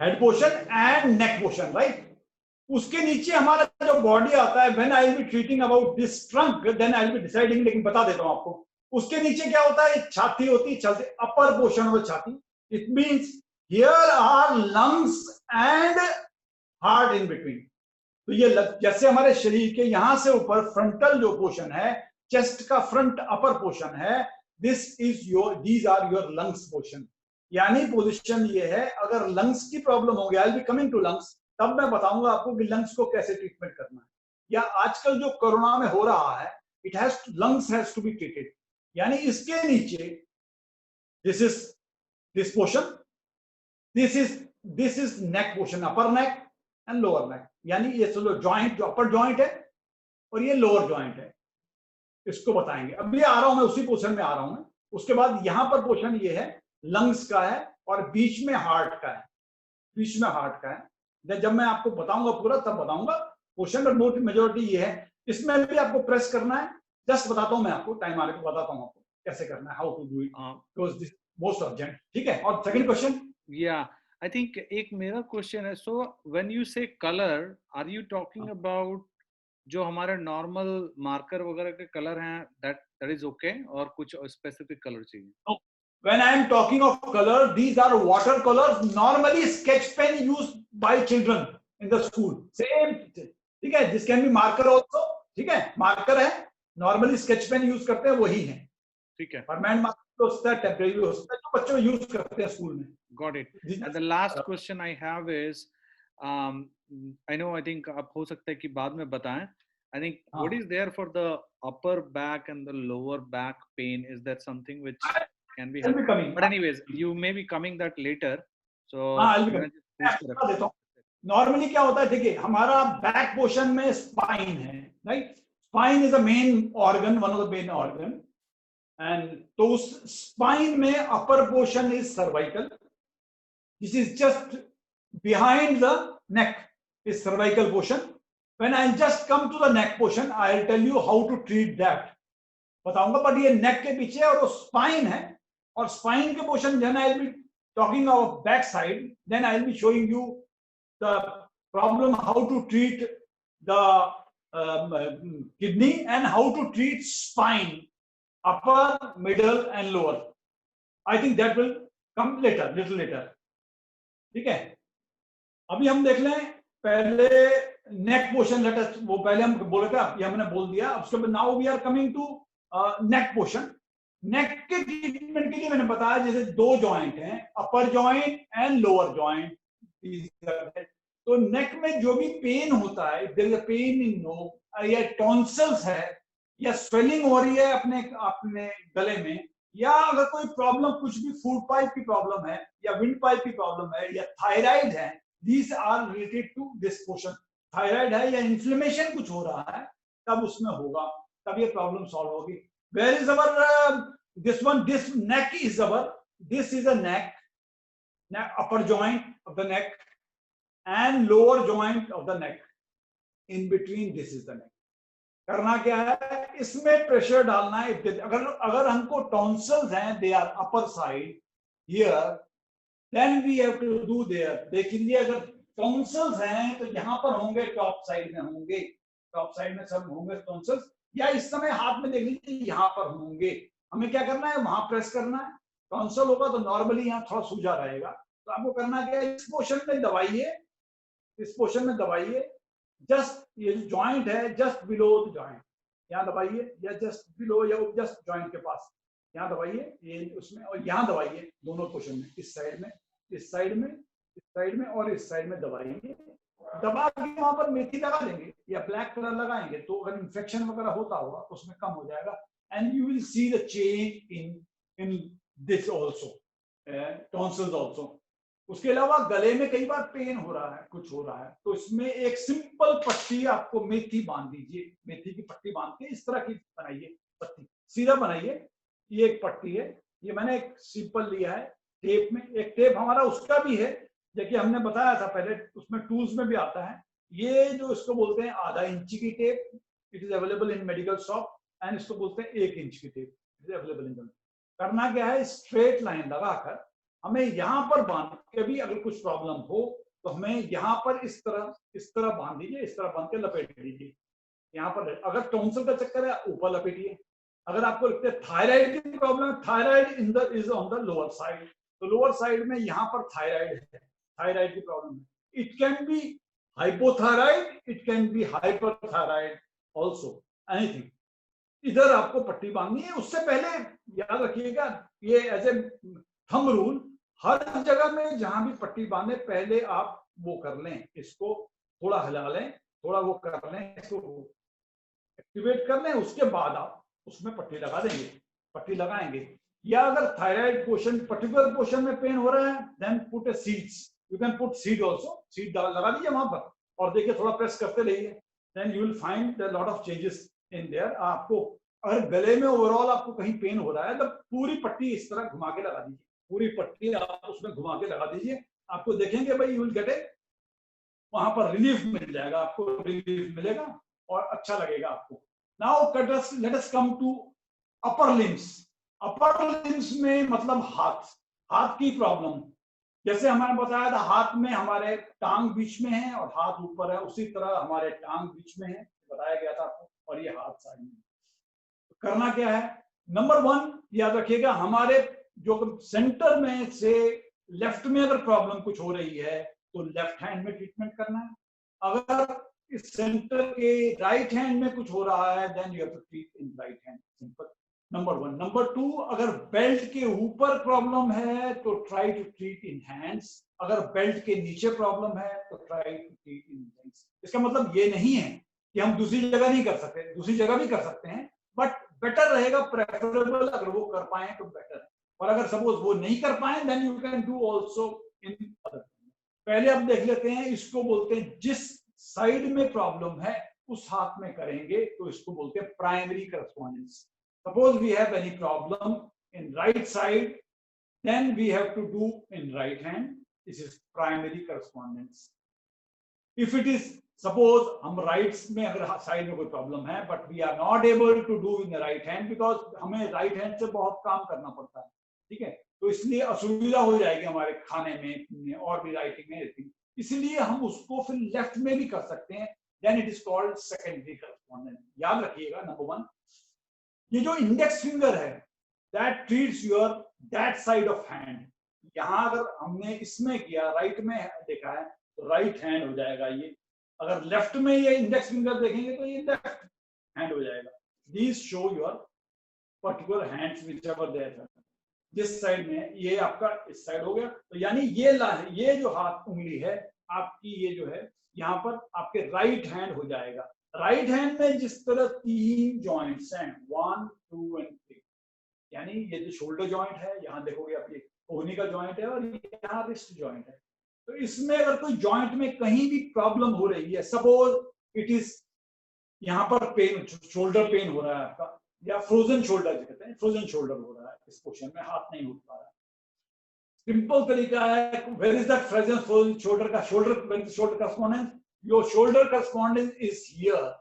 head portion and neck portion, right, उसके नीचे हमारा जो बॉडी आता है, when I will be treating about this trunk, then I will be deciding, लेकिन बता देता हूं आपको, उसके नीचे क्या होता है, छाती होती है, चलते अपर पोर्शन ऑफ छाती. It means here are lungs and heart in between. तो ये जैसे हमारे शरीर के यहां से ऊपर फ्रंटल जो पोर्शन है, चेस्ट का फ्रंट अपर पोर्शन है, this is your, these are your lungs portion. यानी पोजीशन ये है, अगर लंग्स की प्रॉब्लम हो गया, I will be coming to lungs, तब मैं बताऊंगा आपको कि लंग्स को कैसे ट्रीटमेंट करना है. या आजकल जो कोरोना में हो रहा है, it has lungs has to be treated. यानी इसके नीचे this is this portion, this is neck portion, upper neck and lower neck. यानी ये जो जॉइंट, जो अपर जॉइंट है और ये लोअर जॉइंट है, इसको बताएंगे. अभी आ रहा हूं मैं, उसी पोर्शन में आ रहा हूं मैं. उसके बाद यहां पर पोर्शन ये है, लंग्स का है और बीच में हार्ट का है, बीच में हार्ट का है. जब मैं आपको बताऊंगा पूरा तब बताऊंगा पोर्शन, पर मेजोरिटी ये है. इसमें भी आपको प्रेस करना है. जस्ट बताता हूं मैं आपको, टाइम आने को बताता हूं आपको कैसे करना है, how to do it, because this most urgent. ठीक है. और सेकंड क्वेश्चन, या आई थिंक एक मेरा क्वेश्चन है. So when you say colour, are you talking about जो हमारे नॉर्मल मार्कर वगैरह के कलर हैं, that is okay, और कुछ स्पेसिफिक कलर चाहिए? No. When I am talking of color, these are watercolors, normally sketch pen used by children in the school. Same, ठीक है. This can be marker also, ठीक है. Marker है, normally sketch pen use करते हैं, वही है. ठीक है. परमानेंट मार्कर हो सकता है, टेम्परेरी हो सकता है, जो बच्चों यूज करते हैं स्कूल में. Got it. And the last question I have is, I know, I think आप हो सकता है कि बाद में बताएं. I think what is there for the upper back and the lower back pain? Is that something which can be helped? But anyways, you may be coming that later. So normally क्या होता है, देखिए हमारा back portion में spine है, right. Spine is a main organ, one of the main organ. And तो उस spine में upper portion is cervical. This is just behind the neck is cervical portion. When I'll just come to the neck portion, I'll tell you how to treat that. बताऊंगा. But ये नेक के पीछे और वो spine है, और spine के portion then I'll be talking of back side. Then I'll be showing you the problem, how to treat the kidney and how to treat spine, upper, middle and lower. I think that will come later, little later. ठीक है. अभी हम देख लें पहले नेक portion. Latest वो पहले हम बोले थे, ये हमने बोल दिया. उसके बाद now we are coming to neck portion. Neck के ट्रीटमेंट के लिए मैंने बताया, जैसे दो जॉइंट हैं, upper joint and lower joint. तो नेक में जो भी पेन होता है, there is a pain in nose, या टॉन्सिल्स है, या स्वेलिंग हो रही है अपने अपने गले में, या अगर कोई प्रॉब्लम, कुछ भी फूड पाइप की प्रॉब्लम है, या विंड पाइप की प्रॉब्लम है, या थायराइड है, these are related to this portion. Thyroid है या इन्फ्लेमेशन कुछ हो रहा है, तब उसमें होगा, तब ये प्रॉब्लम सॉल्व होगी. Where is our this one? This neck is our, this is a neck, upper joint of the neck and lower joint of the neck. In between this is the neck. करना क्या है, इसमें pressure डालना है. अगर हमको tonsils हैं, they are upper side here, then we have to do there. देख लीजिए, अगर टॉन्सिल्स हैं तो यहाँ पर होंगे, टॉप साइड में होंगे, टॉप साइड में सब होंगे टॉन्सिल्स. या इस समय हाथ में देख लीजिए, यहाँ पर होंगे. हमें क्या करना है, वहां प्रेस करना है. टॉन्सिल होगा तो नॉर्मली यहाँ थोड़ा सूजा रहेगा, तो आपको करना क्या है, इस पोर्शन में दबाइए, इस पोर्शन में दबाइए. जस्ट ये जो जॉइंट है, जस्ट बिलो द जॉइंट, यहाँ दबाइए, या जस्ट बिलो, या जस्ट जॉइंट के पास यहाँ दबाइए, ये उसमें, और यहाँ दबाइए, दोनों पोर्शन में, इस साइड में, इस साइड में, इस साइड में और इस साइड में दबाइए. दबा के वहां पर मेथी लगा देंगे या ब्लैक कलर लगाएंगे, तो अगर इन्फेक्शन वगैरह होता होगा तो उसमें कम हो जाएगा. And you will see the change in this also, tonsils also. उसके अलावा गले में कई बार पेन हो रहा है, कुछ हो रहा है, तो इसमें एक सिंपल पट्टी, आपको मेथी बांध दीजिए, मेथी की पट्टी बांध के इस तरह की बनाइए, पट्टी सीधा बनाइए. ये एक पट्टी है, ये मैंने एक सिंपल लिया है टेप में. एक टेप हमारा उसका भी है, जैसे हमने बताया था पहले, उसमें टूल्स में भी आता है. ये जो इसको बोलते हैं आधा इंच की tape, it is available in medical shop. And इसको बोलते हैं 1 इंच की tape, it is available in. करना क्या है, स्ट्रेट लाइन लगाकर हमें यहाँ पर बांध के भी, अगर कुछ प्रॉब्लम हो तो हमें यहाँ पर इस तरह बांध दीजिए, इस तरह बांध के लपेट दीजिए. यहाँ पर अगर टॉन्सिल का चक्कर है, ऊपर लपेटिए, अगर आपको लगता है थायराइड की problem, thyroid is on the lower side, तो लोअर साइड में यहाँ पर थायराइड है, थायराइड की प्रॉब्लम है। It can B hypothyroid, it can B hyperthyroid also, anything. इधर आपको पट्टी बांधनी है। उससे पहले याद रखिएगा, ये एज ए थंब रूल, हर जगह में जहां भी पट्टी बांधे पहले आप वो कर लें, इसको थोड़ा हिला लें, थोड़ा वो कर लें, इसको एक्टिवेट कर लें, उसके बाद आप उसमें पट्टी लगा देंगे, पट्टी लगाएंगे। या अगर थायराइड पोर्शन, पर्टिकुलर पोर्शन में पेन हो रहा है, then put a seeds, you can put seed also, seed लगा दीजिए वहां पर और देखिए थोड़ा प्रेस करते रहिए, then you will find the lot of changes in there. आपको अगर गले में ओवरऑल आपको कहीं पेन हो रहा है तो पूरी पट्टी इस तरह घुमा के लगा दीजिए, पूरी पट्टी आप उसमें घुमा के लगा दीजिए, आपको देखेंगे भाई यू विल गेट ए, वहां पर रिलीफ मिल जाएगा, आपको रिलीफ मिलेगा और अच्छा लगेगा आपको। Now let us come to upper limbs. Upper limbs में मतलब हाथ, हाथ की प्रॉब्लम, जैसे हमारे बताया था हाथ में हमारे टांग बीच में है और हाथ ऊपर है, उसी तरह हमारे टांग बीच में है, बताया गया था आपको, और ये हाथ साइड में। तो करना क्या है, नंबर 1 याद रखिएगा, हमारे जो सेंटर में से लेफ्ट में अगर प्रॉब्लम कुछ हो रही है तो लेफ्ट हैंड में ट्रीटमेंट करना है। अगर इस सेंटर के राइट हैंड में कुछ हो रहा है then you have to treat in right hand, simple, number 1। Number 2, अगर बेल्ट के ऊपर प्रॉब्लम है तो try to treat in hands, अगर बेल्ट के नीचे प्रॉब्लम है तो try to treat in legs. इसका मतलब ये नहीं है कि हम दूसरी जगह नहीं कर सकते, दूसरी जगह भी कर सकते हैं, बट बेटर रहेगा, प्रेफरेबल अगर वो कर पाए तो बेटर है, और अगर सपोज वो नहीं कर पाए then you can do also in other. पहले अब देख लेते हैं, इसको बोलते हैं जिस साइड में प्रॉब्लम है उस हाथ में करेंगे तो इसको बोलते हैं primary correspondence. Suppose we have any problem in right side, then we have to do in right hand, this is primary correspondence. If it is suppose हम राइट में अगर साइड में कोई प्रॉब्लम है but we are not able to do in the right hand because हमें right hand से बहुत काम करना पड़ता है, ठीक है, तो इसलिए असुविधा हो जाएगी हमारे खाने में और भी राइटिंग में, इसलिए हम उसको फिर लेफ्ट में भी कर सकते हैं, then it is called secondary correspondence. याद रखिएगा नंबर 1, ये जो इंडेक्स फिंगर है that treats your that side of hand. यहां अगर हमने इसमें किया, राइट में देखा है तो राइट हैंड हो जाएगा ये, अगर लेफ्ट में ये इंडेक्स फिंगर देखेंगे तो ये लेफ्ट हैंड हो जाएगा। These show your particular hands whichever there, जिस साइड में ये आपका इस साइड हो गया, तो यानी ये जो हाथ उंगली है आपकी, ये जो है यहाँ पर आपके राइट हैंड हो जाएगा। राइट हैंड में जिस तरह 3 जॉइंट्स हैं 1 2 एंड 3, यानी ये जो शोल्डर जॉइंट है, यहाँ देखोगे आप ये कोहनी का जॉइंट है और यहाँ रिस्ट जॉइंट है, तो इसमें अगर कोई जॉइंट में कहीं भी प्रॉब्लम हो रही है, सपोज इट इज यहाँ पर पेन, शोल्डर पेन हो रहा है आपका, या फ्रोजन शोल्डर कहते हैं, फ्रोजन शोल्डर हो रहा है, इस पोर्शन में हाथ नहीं उठ पा रहा है, सिंपल तरीका है, where is that frozen shoulder का shoulder correspondence, your shoulder correspondence is here,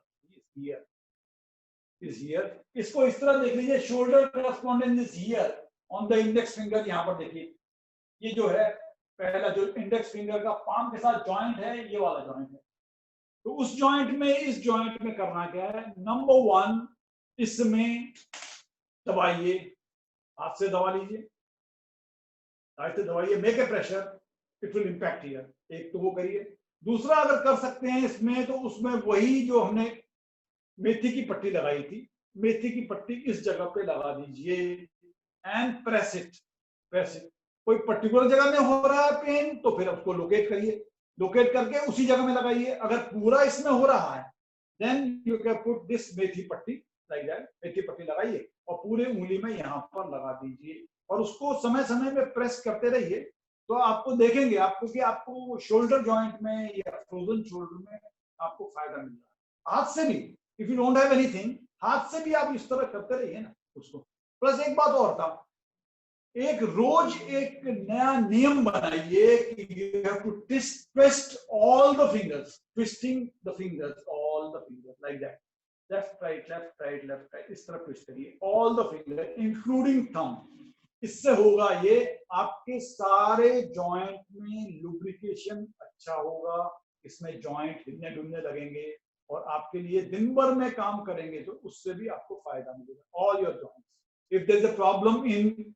is here. इसको इस तरह देख लीजिए, shoulder correspondence is here on the index finger. यहाँ पर देखिए ये जो है पहला जो इंडेक्स फिंगर का पाम के साथ जॉइंट है, ये वाला जॉइंट है, तो उस जॉइंट में, इस जॉइंट में करना क्या है, नंबर 1 इसमें दबाइए, हाथ से दबा लीजिए, हाथ से दबाइए, make a pressure, it will impact here, एक तो वो करिए। दूसरा अगर कर सकते हैं इसमें तो उसमें वही जो हमने मेथी की पट्टी लगाई थी, मेथी की पट्टी इस जगह पे लगा दीजिए and press it, press it. कोई पर्टिकुलर जगह में हो रहा है पेन तो फिर उसको लोकेट करिए, लोकेट करके उसी जगह में लगाइए। अगर पूरा इसमें हो रहा है then you can put this मेथी पट्टी लाइक दैट, मेथी पट्टी लगाइए और पूरे उंगली में यहाँ पर लगा दीजिए और उसको समय समय में प्रेस करते रहिए, तो आपको देखेंगे आपको कि आपको शोल्डर जॉइंट में या फ्रोजन शोल्डर में आपको फायदा मिल रहा है। हाथ से भी, if you don't have anything, हाथ से भी आप इस तरह करते रहिए ना उसको। प्लस एक बात और था, एक रोज एक नया नियम बनाइए कि you have to twist all the fingers, twisting the fingers, all the fingers like that, left right left right left right, इस तरह ट्विस्ट करिए all the finger including thumb. इससे होगा ये आपके सारे जॉइंट में लुब्रिकेशन अच्छा होगा, इसमें जॉइंट हिलने डुलने लगेंगे और आपके लिए दिन भर में काम करेंगे तो उससे भी आपको फायदा मिलेगा। All your joints, if there is a problem in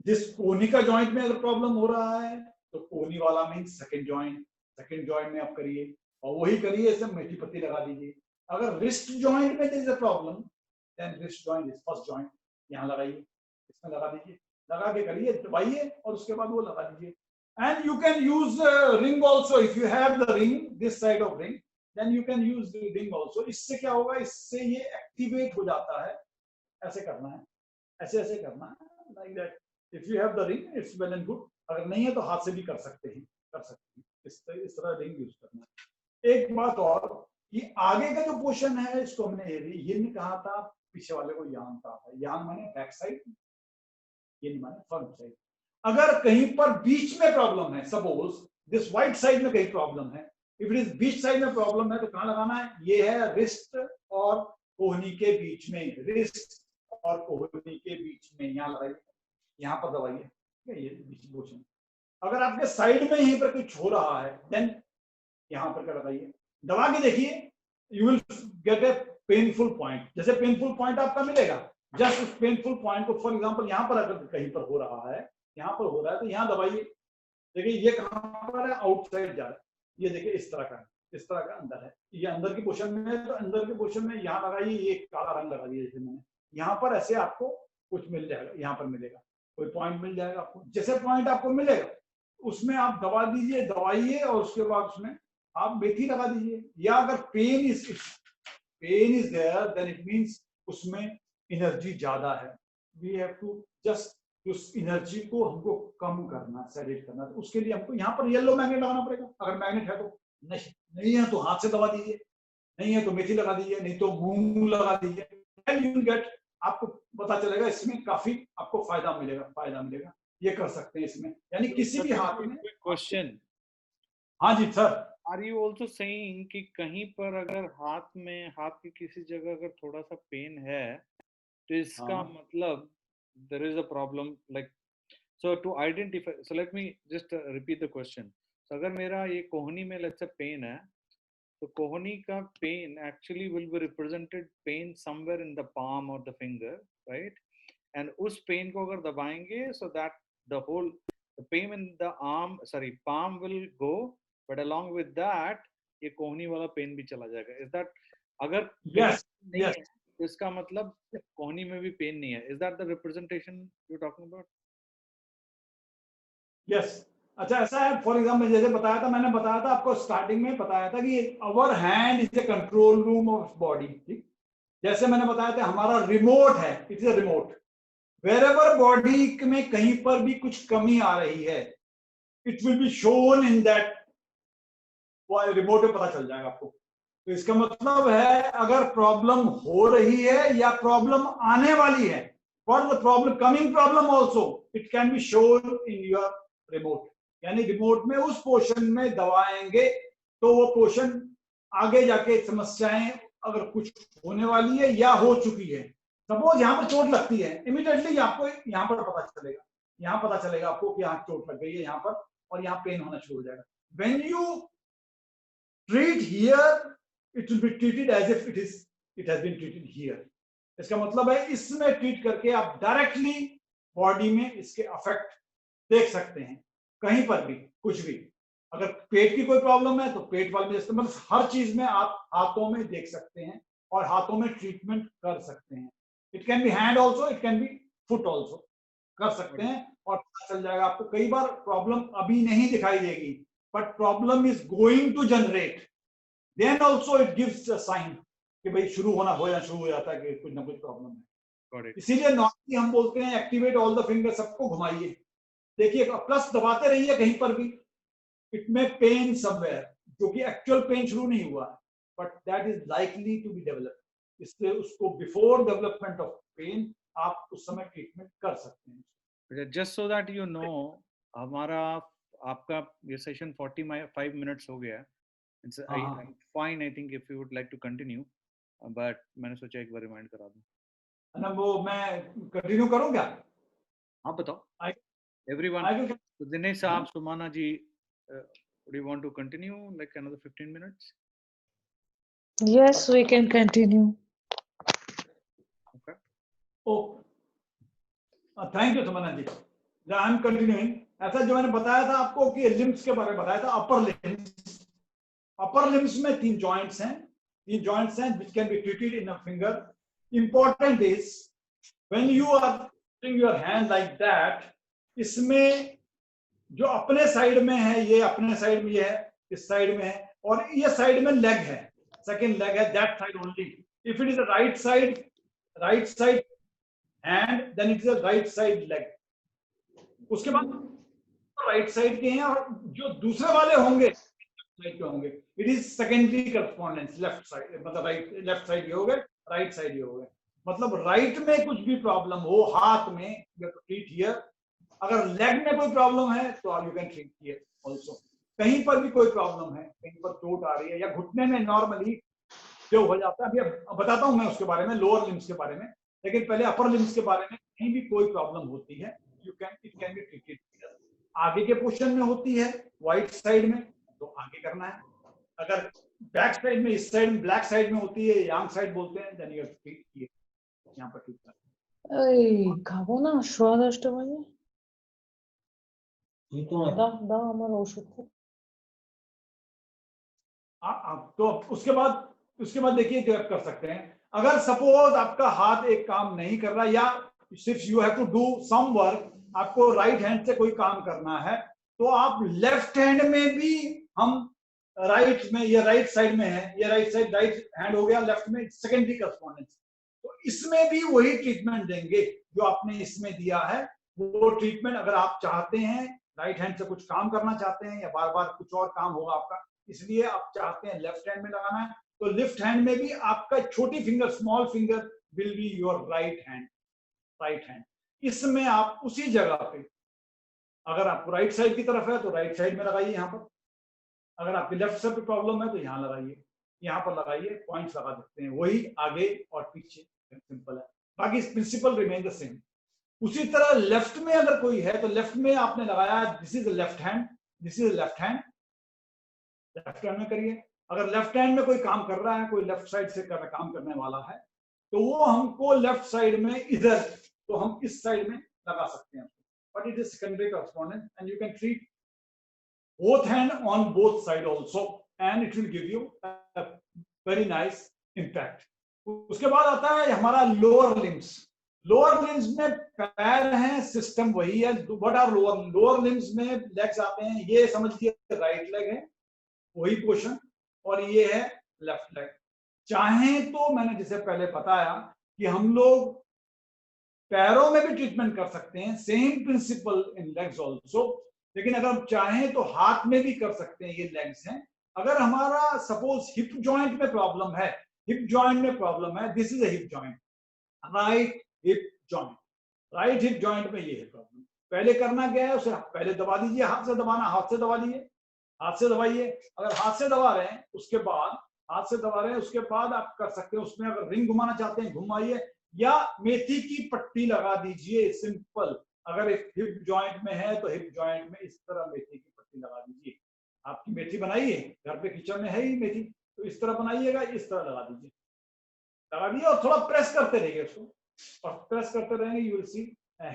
जिस कोहनी का जॉइंट में अगर प्रॉब्लम हो रहा है तो कोहनी वाला मीन्स सेकंड जॉइंट में आप करिए, और वही करिए, इसमें मेथी पत्ती लगा दीजिए। अगर रिस्ट जॉइंट में there is a problem then wrist joint is first joint, यहाँ लगाइए, इसमें लगा दीजिए, लगा के करिए, दबाइए और उसके बाद वो लगा दीजिए। And you can use ring also, if you have the ring this side of ring then you can use the ring also. इससे क्या होगा, इससे ये एक्टिवेट हो जाता है। ऐसे करना है, ऐसे ऐसे करना है, like that. If you have the ring it's well and good, अगर नहीं है तो हाथ से भी कर सकते हैं, इस तरह रिंग यूज करना है। एक बात और कि आगे का जो पोर्शन है इसको हमने यिन कहा था, पीछे वाले को यांग कहा था। यांग माने बैक साइड, यिन माने फ्रंट साइड। अगर कहीं पर बीच में प्रॉब्लम है, सपोज दिस वाइट साइड में कहीं प्रॉब्लम है, if it is beach side में प्रॉब्लम है तो कहां लगाना है, ये है रिस्ट और कोहनी के बीच में, रिस्ट और कोहनी के बीच में, यहाँ लगाइए, यहाँ पर दबाइए, ये बीच पोर्शन। अगर आपके साइड में यहीं पर कुछ हो रहा है देन यहाँ पर लगाइए, दबा के देखिए, you will get A painful point. जैसे पेनफुल पॉइंट आपका मिलेगा, जस्ट उस पेनफुल पॉइंट को, फॉर एग्जांपल यहाँ पर अगर कहीं पर हो रहा है, यहाँ पर हो रहा है तो यहाँ दबाइए, देखिए ये कहाँ पर है, आउटसाइड जा रहा है, ये देखिए इस तरह का, इस तरह का अंदर है, ये अंदर की पोर्शन में है, तो अंदर के पोर्शन में यहाँ लगाइए, ये काला रंग लगा दिया जैसे मैंने, यहाँ पर ऐसे आपको कुछ मिल जाएगा, यहाँ पर मिलेगा कोई पॉइंट मिल जाएगा आपको। जैसे पॉइंट आपको मिलेगा उसमें आप दबा दीजिए, दबाइए, और उसके बाद उसमें आप मेथी लगा दीजिए। या अगर pain is there then it means उसमें एनर्जी ज्यादा है, वी हैव टू जस्ट उस एनर्जी को हमको कम करना, सेलेक्ट करना। तो उसके लिए हमको यहाँ पर येलो मैग्नेट लगाना पड़ेगा, अगर मैग्नेट है तो। नहीं है तो हाथ से दबा दीजिए, नहीं है तो मेथी लगा दीजिए, नहीं तो मूंग लगा दीजिए, एंड यू विल गेट, आपको पता चलेगा इसमें काफी आपको फायदा मिलेगा। ये कर सकते हैं इसमें, यानी किसी भी हाथ में। क्वेश्चन, हाँ जी sir. Are you also saying कि कहीं पर अगर हाथ की किसी जगह अगर थोड़ा सा पेन है तो इसका मतलब there is a problem, like so to identify, so let me just repeat the question. So अगर मेरा ये कोहनी में let's say pain है, तो कोहनी का pain actually will be represented pain somewhere in the palm or the finger, right? And उस pain को अगर दबाएंगे so that the pain in the palm will go, but along with that ये कोहनी वाला pain भी चला जाएगा। Is that, अगर yes, नहीं yes. है तो इसका मतलब कोहनी में भी पेन नहीं है। Is that the representation you're talking about? Yes. अच्छा ऐसा है, फॉर एग्जाम्पल जैसे बताया था, मैंने बताया था आपको स्टार्टिंग में बताया था कि our hand is a control room of body, ठीक। जैसे मैंने बताया था हमारा रिमोट है, it is a remote. Wherever body में कहीं पर भी कुछ कमी आ रही है, it will be shown in that, remote में पता चल जाएगा आपको। तो इसका मतलब है अगर प्रॉब्लम हो रही है या प्रॉब्लम आने वाली है, for the problem coming problem also it can B shown in your remote. यानी रिमोट में उस पोर्शन में दबाएंगे तो वो पोर्शन आगे जाके समस्याएं अगर कुछ होने वाली है या हो चुकी है, सपोज यहाँ पर चोट लगती है, इमीडिएटली आपको यहाँ पर पता चलेगा, यहाँ पता चलेगा आपको कि यहाँ चोट लग गई है यहाँ पर, और यहाँ पेन होना शुरू हो जाएगा। When you treat here, it will be treated as if it has been treated here। इसका मतलब है इसमें ट्रीट करके आप डायरेक्टली बॉडी में इसके अफेक्ट देख सकते हैं, कहीं पर भी कुछ भी। अगर पेट की कोई प्रॉब्लम है तो पेट वाले में, मतलब हर चीज में आप हाथों में देख सकते हैं और हाथों में ट्रीटमेंट कर सकते हैं। It can B hand also, it can B foot also, कर सकते हैं और पता चल जाएगा आपको। कई बार प्रॉब्लम अभी नहीं दिखाई देगी, but problem is going to generate, then also it gives a sign कि भाई शुरू हो जाता है कि कुछ ना कुछ प्रॉब्लम है। इसीलिए नॉर्मली हम बोलते हैं एक्टिवेट ऑल द फिंगर, सबको घुमाइए, देखिए प्लस दबाते रहिए कहीं पर भी, इट में पेन समवेयर, जो कि एक्चुअल पेन शुरू नहीं हुआ, but that is likely to be develop. इसलिए उसको बिफोर डेवलपमेंट ऑफ पेन आप उस समय ट्रीटमेंट कर सकते हैं। Just so that you know, हमारा आपका ये सेशन 45 मिनट्स हो गया है। It's I'm fine, I think if you would like to continue, but मैंने सोचा एक बार रिमाइंड करा दूं। ना वो मैं कंटिन्यू करूं क्या? हाँ बताओ। Everyone, दिनेश साहब, सुमाना जी, would you want to continue like another 15 minutes? Yes, we can continue. Okay. Oh, thank you Sumana ji. I am continuing. ऐसा जो मैंने बताया था आपको कि लिम्स के बारे में बताया था, अपर लिम्स में 3 जॉइंट्स हैं, 3 जॉइंट्स हैं which can be treated in a finger. Important is when you are putting your hand like that, इसमें जो अपने साइड में है, ये अपने साइड में, ये है इस साइड में है, और ये साइड में लेग है, सेकंड लेग है, that side only. If it is a right side hand, then it is a right side leg. उसके बाद राइट साइड के हैं, और जो दूसरे वाले होंगे साइड के होंगे, it is secondary correspondence, left side, मतलब राइट, लेफ्ट साइड ये हो गए, राइट साइड ये हो गए. मतलब राइट में कुछ भी प्रॉब्लम हो हाथ में, you have to treat here. अगर लेग में कोई प्रॉब्लम है तो you can treat here also. कहीं पर भी कोई प्रॉब्लम है, कहीं पर चोट आ रही है, या घुटने में नॉर्मली जो हो जाता है, अभी अब बताता हूं मैं उसके बारे में, लोअर लिम्स के बारे में, लेकिन पहले अपर लिम्स के बारे में. कहीं भी कोई प्रॉब्लम होती है, इट कैन बी ट्रीटेड. आगे के पोर्शन में होती है वाइट साइड में, तो आगे करना है. अगर बैक साइड में, इस साइड में, ब्लैक साइड में होती है, यांग साइड बोलते हैं, देन यू ट्रीट हियर, यहां पर ट्रीट करना. এই খাবো না সোয়া 10টা বাজে। দাও দাও আমার ওষুধ। तो उसके बाद देखिए क्या कर सकते हैं. अगर सपोज आपका हाथ एक काम नहीं कर रहा, या सिर्फ you have to do some work, आपको राइट हैंड से कोई काम करना है, तो आप लेफ्ट हैंड में भी, हम राइट में, ये राइट साइड में है, ये राइट साइड, राइट हैंड हो गया, लेफ्ट में सेकेंडरी करस्पॉन्डेंस, तो इसमें भी वही ट्रीटमेंट देंगे जो आपने इसमें दिया है. वो ट्रीटमेंट अगर आप चाहते हैं, राइट हैंड से कुछ काम करना चाहते हैं, या बार बार कुछ और काम होगा आपका, इसलिए आप चाहते हैं लेफ्ट हैंड में लगाना है, तो लेफ्ट हैंड में भी आपका छोटी finger, small finger will be your right hand. इसमें आप उसी जगह पे, अगर आपको राइट साइड की तरफ है तो राइट साइड में लगाइए यहाँ पर. अगर आपकी लेफ्ट साइड पे प्रॉब्लम है तो यहाँ लगाइए, यहाँ पर लगाइए, पॉइंट्स लगा सकते हैं, वही आगे और पीछे, सिंपल है. बाकी प्रिंसिपल रिमेन द सेम. उसी तरह लेफ्ट में अगर कोई है तो लेफ्ट में आपने लगाया, this is left hand, this is left hand, left hand में करिए. अगर लेफ्ट हैंड में कोई काम कर रहा है, कोई लेफ्ट साइड से काम करने वाला है, तो वो हमको लेफ्ट साइड में इधर, तो हम इस साइड में लगा सकते हैं. But it is secondary correspondence and you can treat both hand on both side also, and it will give you a very nice impact. उसके बाद आता है हमारा लोअर लिम्स. लोअर लिम्स में पैर हैं, सिस्टम वही है. व्हाट आर लोअर लिम्स में लेग्स आते हैं, ये समझ लीजिए राइट लेग है, वही पोर्शन, और ये है लेफ्ट लेग. चाहे तो मैंने जैसे पहले बताया कि हम लोग पैरों में भी ट्रीटमेंट कर सकते हैं, सेम प्रिंसिपल इन लेग्स ऑल्सो, लेकिन अगर हम चाहें तो हाथ में भी कर सकते हैं. ये लेग्स हैं. अगर हमारा सपोज हिप जॉइंट में प्रॉब्लम है, this is a hip joint, right hip joint, right hip joint में ये है प्रॉब्लम. पहले करना क्या है, उसे पहले दबा दीजिए, हाथ से दबाना, हाथ से दबा दीजिए, हाथ से दबाइए. अगर हाथ से दबा रहे हैं, उसके बाद हाथ से दबा रहे हैं, उसके बाद आप कर सकते हैं, उसमें अगर रिंग घुमाना चाहते हैं घुमाइए, या मेथी की पट्टी लगा दीजिए, सिंपल. अगर हिप जॉइंट में है तो हिप जॉइंट में इस तरह मेथी की पट्टी लगा दीजिए. आपकी मेथी बनाइए, घर पे किचन में है ही मेथी, तो इस तरह बनाइएगा, इस तरह लगा दीजिए, और थोड़ा प्रेस करते रहिए उसको, और प्रेस करते रहेंगे, you will see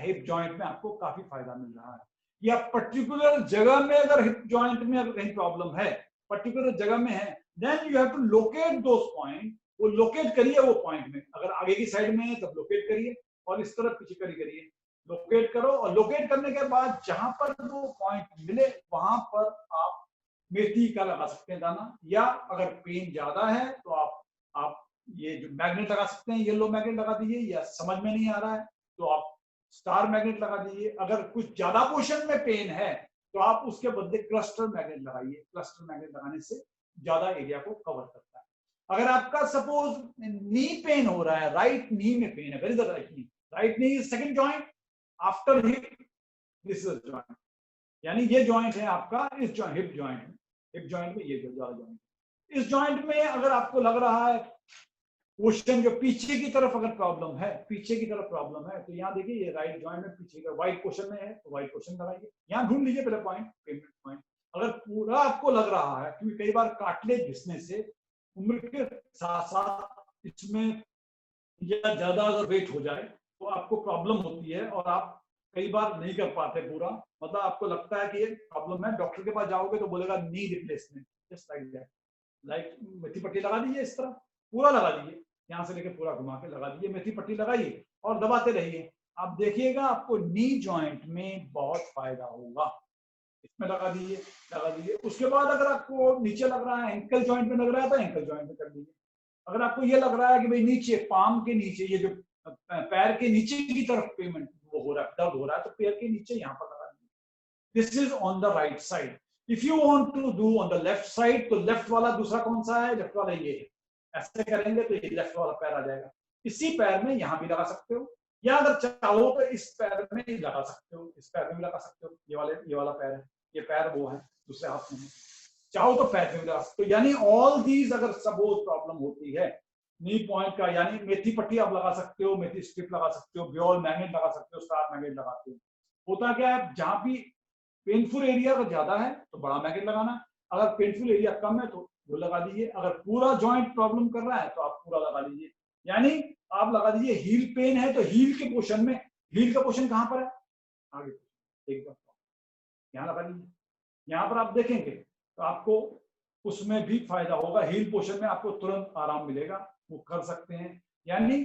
hip joint में आपको काफी फायदा मिल रहा है. या पर्टिकुलर जगह में अगर हिप जॉइंट में अगर कहीं प्रॉब्लम है, पर्टिकुलर जगह में है, then you have to locate those point. वो लोकेट करिए वो पॉइंट में, अगर आगे की साइड में है तब लोकेट करिए, और इस तरह पीछे करिए, लोकेट करो. और लोकेट करने के बाद जहां पर वो पॉइंट मिले वहां पर आप मेथी का लगा सकते हैं दाना, या अगर पेन ज्यादा है तो आप ये जो मैग्नेट लगा सकते हैं, येलो मैग्नेट लगा दीजिए, या समझ में नहीं आ रहा है तो आप स्टार मैग्नेट लगा दीजिए. अगर कुछ ज्यादा पोर्शन में पेन है तो आप उसके बदले क्लस्टर मैग्नेट लगाइए. क्लस्टर मैग्नेट लगाने से ज्यादा एरिया को कवर करता है. अगर आपका सपोज नी पेन हो रहा है, राइट नी में पेन है, very the right knee is second joint after hip, this is joint, यानी ये जॉइंट है आपका इस जॉइंट, हिप जॉइंट में ये जॉइंट. इस जॉइंट में अगर आपको लग रहा है पोर्शन जो पीछे की तरफ अगर प्रॉब्लम है, तो यहाँ देखिए ये राइट जॉइंट में पीछे का व्हाइट पोर्शन में है, तो व्हाइट पोर्शन लगाइए. यहाँ ढूंढ लीजिए पहले पॉइंट, पेमेंट पॉइंट. अगर पूरा आपको लग रहा है, क्योंकि कई बार कार्टिलेज घिसने से उम्र के साथ साथ इसमें या ज्यादा अगर वेट हो जाए तो आपको प्रॉब्लम होती है और आप कई बार नहीं कर पाते पूरा, मतलब आपको लगता है कि ये प्रॉब्लम है, डॉक्टर के पास जाओगे तो बोलेगा knee replacement, just like that, like मेथी पट्टी लगा दीजिए, इस तरह पूरा लगा दीजिए, यहाँ से लेकर पूरा घुमा के लगा दीजिए, मेथी पट्टी लगाइए और दबाते रहिए, आप देखिएगा आपको नी जॉइंट में बहुत फायदा होगा। इसमें लगा दीजिए। उसके बाद अगर आपको नीचे लग रहा है, एंकल जॉइंट में लग रहा है तो एंकल जॉइंट में कर दीजिए। अगर आपको ये लग रहा है कि भाई नीचे पाम के नीचे, ये जो पैर के नीचे की तरफ पेमेंट वो हो रहा है, दर्द हो रहा है, तो पैर के नीचे यहाँ पर लगा दीजिए। This is on the right side. If you want to do on the left side, तो लेफ्ट वाला दूसरा कौन सा है, लेफ्ट वाला ये है, ऐसे करेंगे तो ये लेफ्ट वाला पैर आ जाएगा। इसी पैर में यहाँ भी लगा सकते हो, या अगर चाहो तो इस पैर में ही लगा सकते हो, इस पैर में भी लगा सकते हो, ये वाला पैर है, ये पैर वो है दूसरे हाथ में, चाहो तो पैर में भी लगा सकते हो। यानी ऑल दीज अगर सपोज प्रॉब्लम होती है नी पॉइंट का, यानी मेथी पट्टी आप लगा सकते हो, मेथी स्ट्रिप लगा सकते हो, ब्योल मैग्नेट लगा सकते हो, स्टार मैग्नेट लगाते हो। होता क्या है, जहां भी पेनफुल एरिया अगर ज्यादा है तो बड़ा मैग्नेट लगाना, अगर पेनफुल एरिया कम है तो वो लगा दीजिए, अगर पूरा जॉइंट प्रॉब्लम कर रहा है तो आप पूरा लगा लीजिए। यानी आप लगा दीजिए, हील पेन है तो हील के पोर्शन में, हील का पोर्शन कहां पर है, आगे एकदम यहाँ लगा दीजिए। यहाँ पर आप देखेंगे तो आपको उसमें भी फायदा होगा, हील पोर्शन में आपको तुरंत आराम मिलेगा, वो कर सकते हैं। यानी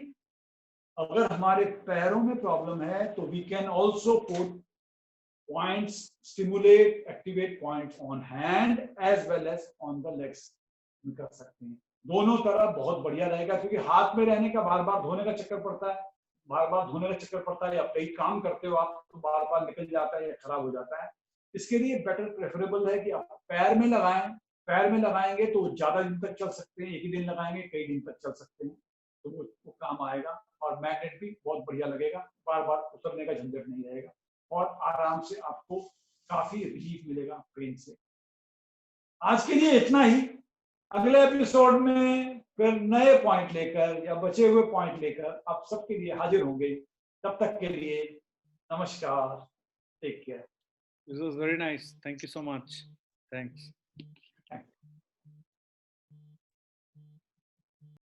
अगर हमारे पैरों में प्रॉब्लम है तो we can also put points, stimulate, activate points on hand as well as on the legs, कर सकते हैं दोनों तरफ। बहुत बढ़िया रहेगा, क्योंकि हाथ में रहने का बार बार धोने का चक्कर पड़ता है, बार बार धोने का चक्कर पड़ता है, या कई काम करते हो आप तो बार बार निकल जाता है या खराब हो जाता है। इसके लिए बेटर प्रेफरेबल है कि आप पैर में लगाएं, पैर में लगाएंगे तो ज्यादा दिन तक चल सकते हैं, एक ही दिन लगाएंगे कई दिन तक चल सकते हैं, तो वो काम आएगा, और मैग्नेट भी बहुत बढ़िया लगेगा, बार बार उतरने का झंझट नहीं रहेगा, और आराम से आपको काफी रिलीफ मिलेगा पेन से। आज के लिए इतना ही, अगले एपिसोड में फिर नए पॉइंट लेकर या बचे हुए पॉइंट लेकर आप सबके लिए हाजिर होंगे। तब तक के लिए नमस्कार, take care. This was very nice. Thank you so much. Thanks.